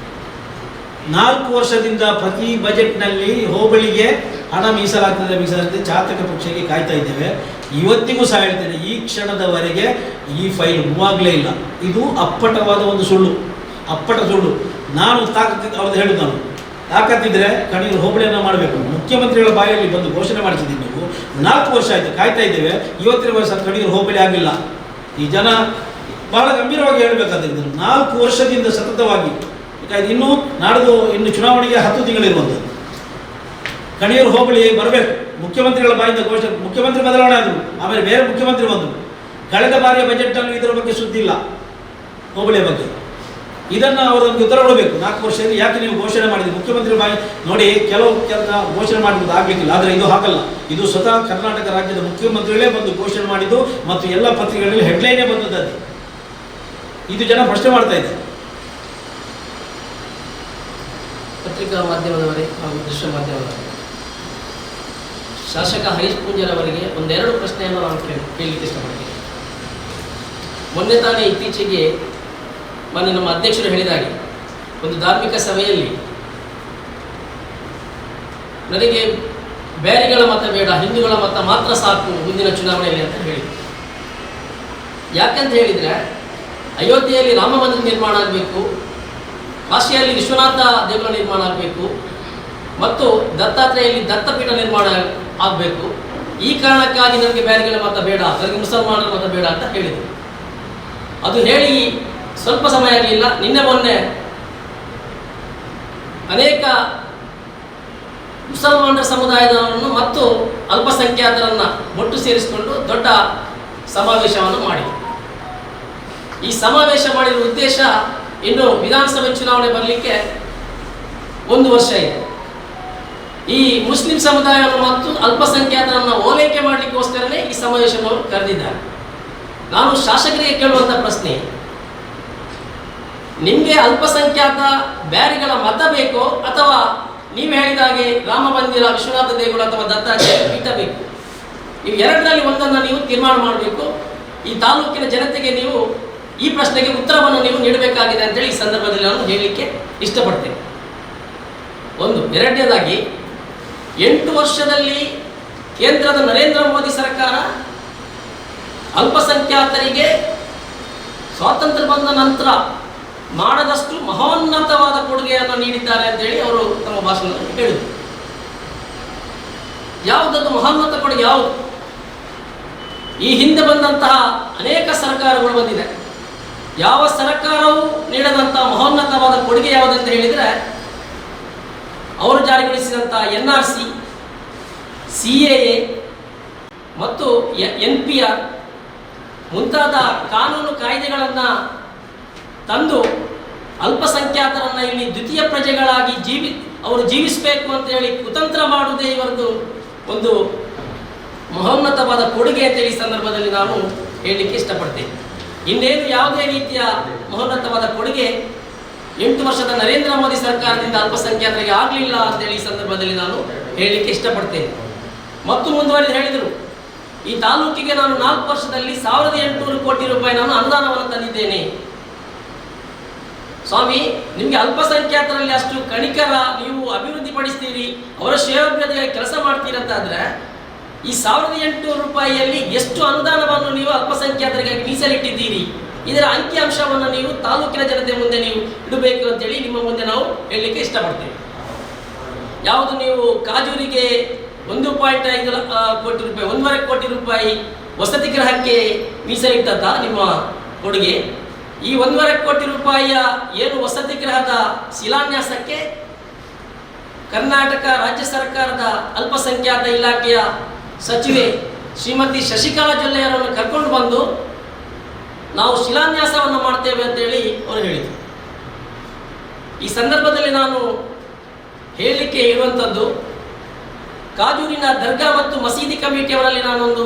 4 ವರ್ಷದಿಂದ ಪ್ರತಿ ಬಜೆಟ್ನಲ್ಲಿ ಹೋಬಳಿಗೆ ಹಣ ಮೀಸಲಾಗ್ತದೆ ಚಾತಕ ಪಕ್ಷಕ್ಕೆ ಕಾಯ್ತಾ ಇದ್ದೇವೆ. ಇವತ್ತಿಗೂ ಸಹ ಹೇಳ್ತೇನೆ, ಈ ಕ್ಷಣದವರೆಗೆ ಈ ಫೈಲ್ ಮೂವಾಗಲೇ ಇಲ್ಲ. ಇದು ಅಪ್ಪಟವಾದ ಒಂದು ಸುಳ್ಳು, ಅಪ್ಪಟ ಸುಳ್ಳು. ನಾನು ಅವ್ರದ್ದು ಹೇಳುದು, ನಾನು ತಾಕತ್ತಿದ್ರೆ ಕಣಿಯೂರು ಹೋಬಳಿಯನ್ನು ಮಾಡಬೇಕು. ಮುಖ್ಯಮಂತ್ರಿಗಳ ಬಾಯಲ್ಲಿ ಬಂದು ಘೋಷಣೆ ಮಾಡಿಸಿದ್ದೀವಿ. ನೀವು 4 ವರ್ಷ ಆಯಿತು ಕಾಯ್ತಾ ಇದ್ದೇವೆ, ಇವತ್ತಿನ ವರ್ಷ ಕಣಿಯೂರು ಹೋಬಳಿ ಆಗಿಲ್ಲ. ಈ ಜನ ಬಹಳ ಗಂಭೀರವಾಗಿ ಹೇಳಬೇಕಾದ್ರೆ 4 ವರ್ಷದಿಂದ ಸತತವಾಗಿ, ಇನ್ನು ಇನ್ನು ಚುನಾವಣೆಗೆ 10 ತಿಂಗಳಿರುವಂಥದ್ದು. ಕಣಿಯೂರು ಹೋಬಳಿ ಬರಬೇಕು. ಮುಖ್ಯಮಂತ್ರಿಗಳ ಬಾಯಿಂದ ಘೋಷಣೆ, ಮುಖ್ಯಮಂತ್ರಿ ಬದಲಾವಣೆ ಆದರು, ಆಮೇಲೆ ಬೇರೆ ಮುಖ್ಯಮಂತ್ರಿ ಬಂದರು. ಕಳೆದ ಬಾರಿಯ ಬಜೆಟ್ನಲ್ಲಿ ಇದರ ಬಗ್ಗೆ ಸುದ್ದಿ ಇಲ್ಲ, ಹೋಬಳಿಯ ಬಗ್ಗೆ. ಇದನ್ನು ಅವರು ನಮಗೆ ಉತ್ತರ ಕೊಡಬೇಕು. 4 ವರ್ಷದಲ್ಲಿ ಯಾಕೆ ನೀವು ಘೋಷಣೆ ಮಾಡಿದ್ರಿ? ಮುಖ್ಯಮಂತ್ರಿ ಬಾಯಿ ನೋಡಿ, ಕೆಲವು ಘೋಷಣೆ ಮಾಡಿದ್ದು ಆಗಲಿಕ್ಕಿಲ್ಲ, ಆದರೆ ಇದು ಹಾಕಲ್ಲ. ಇದು ಸ್ವತಃ ಕರ್ನಾಟಕ ರಾಜ್ಯದ ಮುಖ್ಯಮಂತ್ರಿಗಳೇ ಬಂದು ಘೋಷಣೆ ಮಾಡಿದ್ದು ಮತ್ತು ಎಲ್ಲ ಪತ್ರಿಕೆಗಳಲ್ಲಿ ಹೆಡ್ಲೈನೇ ಬಂದದ್ದು. ಇದು ಜನ ಪ್ರಶ್ನೆ ಮಾಡ್ತಾ ಇದೆ. ಪತ್ರಿಕಾ ಮಾಧ್ಯಮದವರೇ ಹಾಗೂ ದೃಶ್ಯ ಮಾಧ್ಯಮದವರೇ, ಶಾಸಕ ಹರೀಶ್ ಪೂಂಜಾರವರಿಗೆ 1-2 ಪ್ರಶ್ನೆಯನ್ನು ನಾನು ಕೇಳಲಿಕ್ಕೆ ಇಷ್ಟಪಡ್ತೀನಿ. ಮೊನ್ನೆ ತಾನೇ ಇತ್ತೀಚೆಗೆ ನಮ್ಮ ಅಧ್ಯಕ್ಷರು ಹೇಳಿದಾಗೆ ಒಂದು ಧಾರ್ಮಿಕ ಸಭೆಯಲ್ಲಿ ನನಗೆ ಬ್ಯಾರಿಗಳ ಮತ ಬೇಡ, ಹಿಂದೂಗಳ ಮತ ಮಾತ್ರ ಸಾಕು ಮುಂದಿನ ಚುನಾವಣೆಯಲ್ಲಿ ಅಂತ ಹೇಳಿದರು. ಯಾಕಂತ ಹೇಳಿದರೆ, ಅಯೋಧ್ಯೆಯಲ್ಲಿ ರಾಮ ಮಂದಿರ ನಿರ್ಮಾಣ ಆಗಬೇಕು, ಕಾಶಿಯಲ್ಲಿ ವಿಶ್ವನಾಥ ದೇಗುಲ ನಿರ್ಮಾಣ ಆಗಬೇಕು ಮತ್ತು ದತ್ತಾತ್ರೇಯಲ್ಲಿ ದತ್ತಪೀಠ ನಿರ್ಮಾಣ ಆಗಬೇಕು. ಈ ಕಾರಣಕ್ಕಾಗಿ ನನಗೆ ಬ್ಯಾರಿಗಳ ಮತ ಬೇಡ, ನನಗೆ ಮುಸಲ್ಮಾನರ ಮತ ಬೇಡ ಅಂತ ಹೇಳಿದರು. ಅದು ಹೇಳಿ ಸ್ವಲ್ಪ ಸಮಯ ಆಗಲಿಲ್ಲ, ನಿನ್ನೆ ಮೊನ್ನೆ ಅನೇಕ ಮುಸಲ್ಮಾನರ ಸಮುದಾಯದವರನ್ನು ಮತ್ತು ಅಲ್ಪಸಂಖ್ಯಾತರನ್ನ ಒಟ್ಟು ಸೇರಿಸಿಕೊಂಡು ದೊಡ್ಡ ಸಮಾವೇಶವನ್ನು ಮಾಡಿ. ಈ ಸಮಾವೇಶ ಮಾಡಿರುವ ಉದ್ದೇಶ ಇನ್ನು ವಿಧಾನಸಭೆ ಚುನಾವಣೆ ಬರಲಿಕ್ಕೆ 1 ವರ್ಷ ಇದೆ. ಈ ಮುಸ್ಲಿಂ ಸಮುದಾಯವನ್ನು ಮತ್ತು ಅಲ್ಪಸಂಖ್ಯಾತರನ್ನ ಓಲೈಕೆ ಮಾಡಲಿಕ್ಕೋಸ್ಕರನೇ ಈ ಸಮಾವೇಶವನ್ನು ಕರೆದಿದ್ದಾರೆ. ನಾನು ಶಾಸಕರಿಗೆ ಕೇಳುವಂಥ ಪ್ರಶ್ನೆ, ನಿಮಗೆ ಅಲ್ಪಸಂಖ್ಯಾತ ಬ್ಯಾರಿಗಳ ಮತ ಬೇಕೋ ಅಥವಾ ನೀವು ಹೇಳಿದ ಹಾಗೆ ರಾಮ ಮಂದಿರ, ವಿಶ್ವನಾಥ ದೇಗುಲ ಅಥವಾ ದತ್ತಾತ್ರೇಯ ಪೀಠ ಬೇಕು? ನೀವು ಎರಡರಲ್ಲಿ ಒಂದನ್ನು ನೀವು ತೀರ್ಮಾನ ಮಾಡಬೇಕು. ಈ ತಾಲೂಕಿನ ಜನತೆಗೆ ನೀವು ಈ ಪ್ರಶ್ನೆಗೆ ಉತ್ತರವನ್ನು ನೀವು ನೀಡಬೇಕಾಗಿದೆ ಅಂತೇಳಿ ಈ ಸಂದರ್ಭದಲ್ಲಿ ನಾನು ಹೇಳಲಿಕ್ಕೆ ಇಷ್ಟಪಡ್ತೇನೆ. ಒಂದು. ಎರಡನೇದಾಗಿ, 8 ವರ್ಷದಲ್ಲಿ ಕೇಂದ್ರದ ನರೇಂದ್ರ ಮೋದಿ ಸರ್ಕಾರ ಅಲ್ಪಸಂಖ್ಯಾತರಿಗೆ ಸ್ವಾತಂತ್ರ್ಯ ಬಂದ ನಂತರ ಮಾಡದಷ್ಟು ಮಹೋನ್ನತವಾದ ಕೊಡುಗೆಯನ್ನು ನೀಡಿದ್ದಾರೆ ಅಂತೇಳಿ ಅವರು ತಮ್ಮ ಭಾಷಣದಲ್ಲಿ ಹೇಳಿದರು. ಯಾವುದದು ಮಹೋನ್ನತ ಕೊಡುಗೆ? ಯಾವುದು? ಈ ಹಿಂದೆ ಬಂದಂತಹ ಅನೇಕ ಸರ್ಕಾರಗಳು ಬಂದಿದೆ. ಯಾವ ಸರ್ಕಾರವೂ ನೀಡದಂತಹ ಮಹೋನ್ನತವಾದ ಕೊಡುಗೆ ಯಾವುದಂತ ಹೇಳಿದರೆ, ಅವರು ಜಾರಿಗೊಳಿಸಿದಂತಹ NRC, CAA ಮತ್ತು NPR ಮುಂತಾದ ಕಾನೂನು ಕಾಯ್ದೆಗಳನ್ನು ತಂದು ಅಲ್ಪಸಂಖ್ಯಾತರನ್ನು ಇಲ್ಲಿ ದ್ವಿತೀಯ ಪ್ರಜೆಗಳಾಗಿ ಅವರು ಜೀವಿಸಬೇಕು ಅಂತೇಳಿ ಕುತಂತ್ರ ಮಾಡುವುದೇ ಇವರದು ಒಂದು ಮಹೋನ್ನತವಾದ ಕೊಡುಗೆ ಅಂತೇಳಿ ಈ ಸಂದರ್ಭದಲ್ಲಿ ನಾನು ಹೇಳಲಿಕ್ಕೆ ಇಷ್ಟಪಡ್ತೇನೆ. ಇನ್ನೇನು ಯಾವುದೇ ರೀತಿಯ ಮಹೋನ್ನತವಾದ ಕೊಡುಗೆ 8 ವರ್ಷದ ನರೇಂದ್ರ ಮೋದಿ ಸರ್ಕಾರದಿಂದ ಅಲ್ಪಸಂಖ್ಯಾತರಿಗೆ ಆಗಲಿಲ್ಲ ಅಂತೇಳಿ ಈ ಸಂದರ್ಭದಲ್ಲಿ ನಾನು ಹೇಳಲಿಕ್ಕೆ ಇಷ್ಟಪಡ್ತೇನೆ. ಮತ್ತು ಮುಂದುವರೆದು ಹೇಳಿದರು, ಈ ತಾಲೂಕಿಗೆ ನಾನು 4 ವರ್ಷದಲ್ಲಿ 1800 ಕೋಟಿ ರೂಪಾಯಿ ನಾನು ಅನುದಾನವನ್ನು ತಂದಿದ್ದೇನೆ. ಸ್ವಾಮಿ, ನಿಮಗೆ ಅಲ್ಪಸಂಖ್ಯಾತರಲ್ಲಿ ಅಷ್ಟು ಕಣಿಕರ, ನೀವು ಅಭಿವೃದ್ಧಿಪಡಿಸ್ತೀರಿ, ಅವರ ಶ್ರೇಯೋಭಿವೃದ್ಧಿಯಾಗಿ ಕೆಲಸ ಮಾಡ್ತೀರಂತಾದ್ರೆ ಈ 1800 ರೂಪಾಯಿಯಲ್ಲಿ ಎಷ್ಟು ಅನುದಾನವನ್ನು ನೀವು ಅಲ್ಪಸಂಖ್ಯಾತರಿಗಾಗಿ ಮೀಸಲಿಟ್ಟಿದ್ದೀರಿ? ಇದರ ಅಂಕಿಅಂಶವನ್ನು ನೀವು ತಾಲೂಕಿನ ಜನತೆ ಮುಂದೆ ನೀವು ಇಡಬೇಕು ಅಂತೇಳಿ ನಿಮ್ಮ ಮುಂದೆ ನಾವು ಹೇಳಲಿಕ್ಕೆ ಇಷ್ಟಪಡ್ತೇವೆ. ಯಾವುದು ನೀವು ಕಾಜೂರಿಗೆ 1.5 ಕೋಟಿ ರೂಪಾಯಿ, 1.5 ಕೋಟಿ ರೂಪಾಯಿ ವಸತಿ ಗೃಹಕ್ಕೆ ಮೀಸಲಿಟ್ಟಂತ ನಿಮ್ಮ ಕೊಡುಗೆ, ಈ 1.5 ಕೋಟಿ ರೂಪಾಯಿಯ ಏನು ವಸತಿ ಗೃಹದ ಶಿಲಾನ್ಯಾಸಕ್ಕೆ ಕರ್ನಾಟಕ ರಾಜ್ಯ ಸರ್ಕಾರದ ಅಲ್ಪಸಂಖ್ಯಾತ ಇಲಾಖೆಯ ಸಚಿವೆ ಶ್ರೀಮತಿ ಶಶಿಕಲಾ ಜೊಲ್ಲೆಯವರನ್ನು ಕರ್ಕೊಂಡು ಬಂದು ನಾವು ಶಿಲಾನ್ಯಾಸವನ್ನು ಮಾಡ್ತೇವೆ ಅಂತೇಳಿ ಅವರು ಹೇಳಿದರು. ಈ ಸಂದರ್ಭದಲ್ಲಿ ನಾನು ಹೇಳಲಿಕ್ಕೆ ಇರುವಂಥದ್ದು, ಕಾಜೂರಿನ ದರ್ಗಾ ಮತ್ತು ಮಸೀದಿ ಕಮಿಟಿಯವರಲ್ಲಿ ನಾನೊಂದು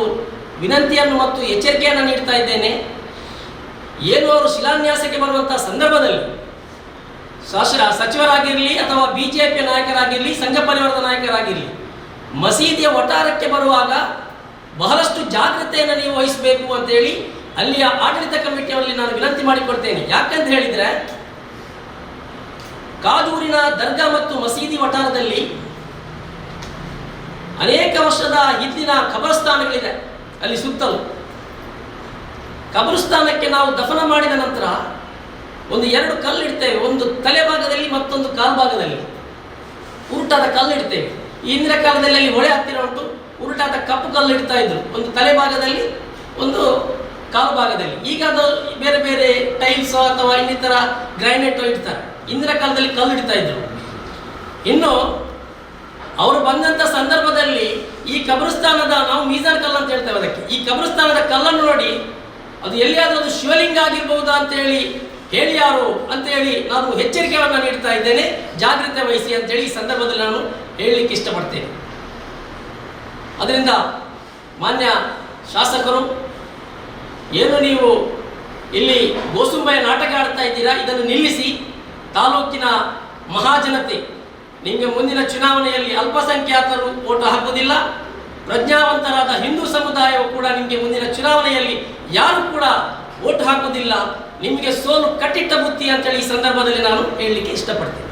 ವಿನಂತಿಯನ್ನು ಮತ್ತು ಎಚ್ಚರಿಕೆಯನ್ನು ನೀಡ್ತಾ ಇದ್ದೇನೆ. ಏನು ಅವರು ಶಿಲಾನ್ಯಾಸಕ್ಕೆ ಬರುವಂಥ ಸಂದರ್ಭದಲ್ಲಿ ಸಚಿವರಾಗಿರಲಿ ಅಥವಾ BJP ನಾಯಕರಾಗಿರಲಿ, ಸಂಘ ಪರಿವಾರದ ನಾಯಕರಾಗಿರಲಿ, ಮಸೀದಿಯ ವಠಾರಕ್ಕೆ ಬರುವಾಗ ಬಹಳಷ್ಟು ಜಾಗ್ರತೆಯನ್ನು ನೀವು ವಹಿಸಬೇಕು ಅಂತೇಳಿ ಅಲ್ಲಿಯ ಆಡಳಿತ ಕಮಿಟಿಯವರಲ್ಲಿ ನಾನು ವಿನಂತಿ ಮಾಡಿಕೊಡ್ತೇನೆ. ಯಾಕಂತ ಹೇಳಿದರೆ, ಕಾಜೂರಿನ ದರ್ಗಾ ಮತ್ತು ಮಸೀದಿ ವಠಾರದಲ್ಲಿ ಅನೇಕ ವರ್ಷದ ಹಿಂದಿನ ಖಬರಸ್ಥಾನಗಳಿದೆ. ಅಲ್ಲಿ ಸುತ್ತಲೂ ಖಬರಸ್ಥಾನಕ್ಕೆ ನಾವು ದಫನ ಮಾಡಿದ ನಂತರ ಒಂದು 2 ಕಲ್ಲು ಇಡ್ತೇವೆ, ಒಂದು ತಲೆ ಭಾಗದಲ್ಲಿ ಮತ್ತೊಂದು ಕಾಲ್ಭಾಗದಲ್ಲಿ ಉರುಟಾದ ಕಲ್ಲು ಇಡ್ತೇವೆ. ಇಂದಿನ ಕಾಲದಲ್ಲಿ ಅಲ್ಲಿ ಹೊಳೆ ಹತ್ತಿರ ಉಂಟು, ಉರುಟಾದ ಕಪ್ಪು ಕಲ್ಲು ಇಡ್ತಾ ಇದ್ರು, ಒಂದು ತಲೆ ಭಾಗದಲ್ಲಿ ಒಂದು ಕಾಲು ಭಾಗದಲ್ಲಿ. ಈಗ ಅದು ಬೇರೆ ಬೇರೆ ಟೈಲ್ಸ್ ಅಥವಾ ಇನ್ನಿತರ ಗ್ರಾನೈಟ್ ಇಡ್ತಾರೆ. ಇಂದಿನ ಕಾಲದಲ್ಲಿ ಕಲ್ಲು ಇಡ್ತಾ ಇದ್ರು. ಇನ್ನು ಅವರು ಬಂದಂಥ ಸಂದರ್ಭದಲ್ಲಿ ಈ ಕಬ್ರಸ್ಥಾನದ, ನಾವು ಮೀಜಾನ್ ಕಲ್ಲು ಅಂತ ಹೇಳ್ತೇವೆ ಅದಕ್ಕೆ, ಈ ಕಬ್ರಸ್ಥಾನದ ಕಲ್ಲನ್ನು ನೋಡಿ ಅದು ಎಲ್ಲಿಯಾದರೂ ಅದು ಶಿವಲಿಂಗ ಆಗಿರ್ಬಹುದಾ ಅಂತೇಳಿ ಹೇಳಿ ಯಾರು ಅಂತೇಳಿ ನಾನು ಎಚ್ಚರಿಕೆಯನ್ನು ನೀಡ್ತಾ ಇದ್ದೇನೆ. ಜಾಗ್ರತೆ ವಹಿಸಿ ಅಂತೇಳಿ ಈ ಸಂದರ್ಭದಲ್ಲಿ ನಾನು ಹೇಳಲಿಕ್ಕೆ ಇಷ್ಟಪಡ್ತೇನೆ. ಅದರಿಂದ ಮಾನ್ಯ ಶಾಸಕರು, ಏನು ನೀವು ಇಲ್ಲಿ ಗೋಸುಂಬೆಯ ನಾಟಕ ಆಡ್ತಾ ಇದ್ದೀರಾ, ಇದನ್ನು ನಿಲ್ಲಿಸಿ. ತಾಲೂಕಿನ ಮಹಾಜನತೆ ನಿಮಗೆ ಮುಂದಿನ ಚುನಾವಣೆಯಲ್ಲಿ ಅಲ್ಪಸಂಖ್ಯಾತರು ಓಟು ಹಾಕುವುದಿಲ್ಲ, ಪ್ರಜ್ಞಾವಂತರಾದ ಹಿಂದೂ ಸಮುದಾಯವು ಕೂಡ ನಿಮಗೆ ಮುಂದಿನ ಚುನಾವಣೆಯಲ್ಲಿ ಯಾರು ಕೂಡ ಓಟು ಹಾಕುವುದಿಲ್ಲ. ನಿಮಗೆ ಸೋಲು ಕಟ್ಟಿಟ್ಟ ಬುತ್ತಿ ಅಂತೇಳಿ ಈ ಸಂದರ್ಭದಲ್ಲಿ ನಾನು ಹೇಳಲಿಕ್ಕೆ ಇಷ್ಟಪಡ್ತೇನೆ.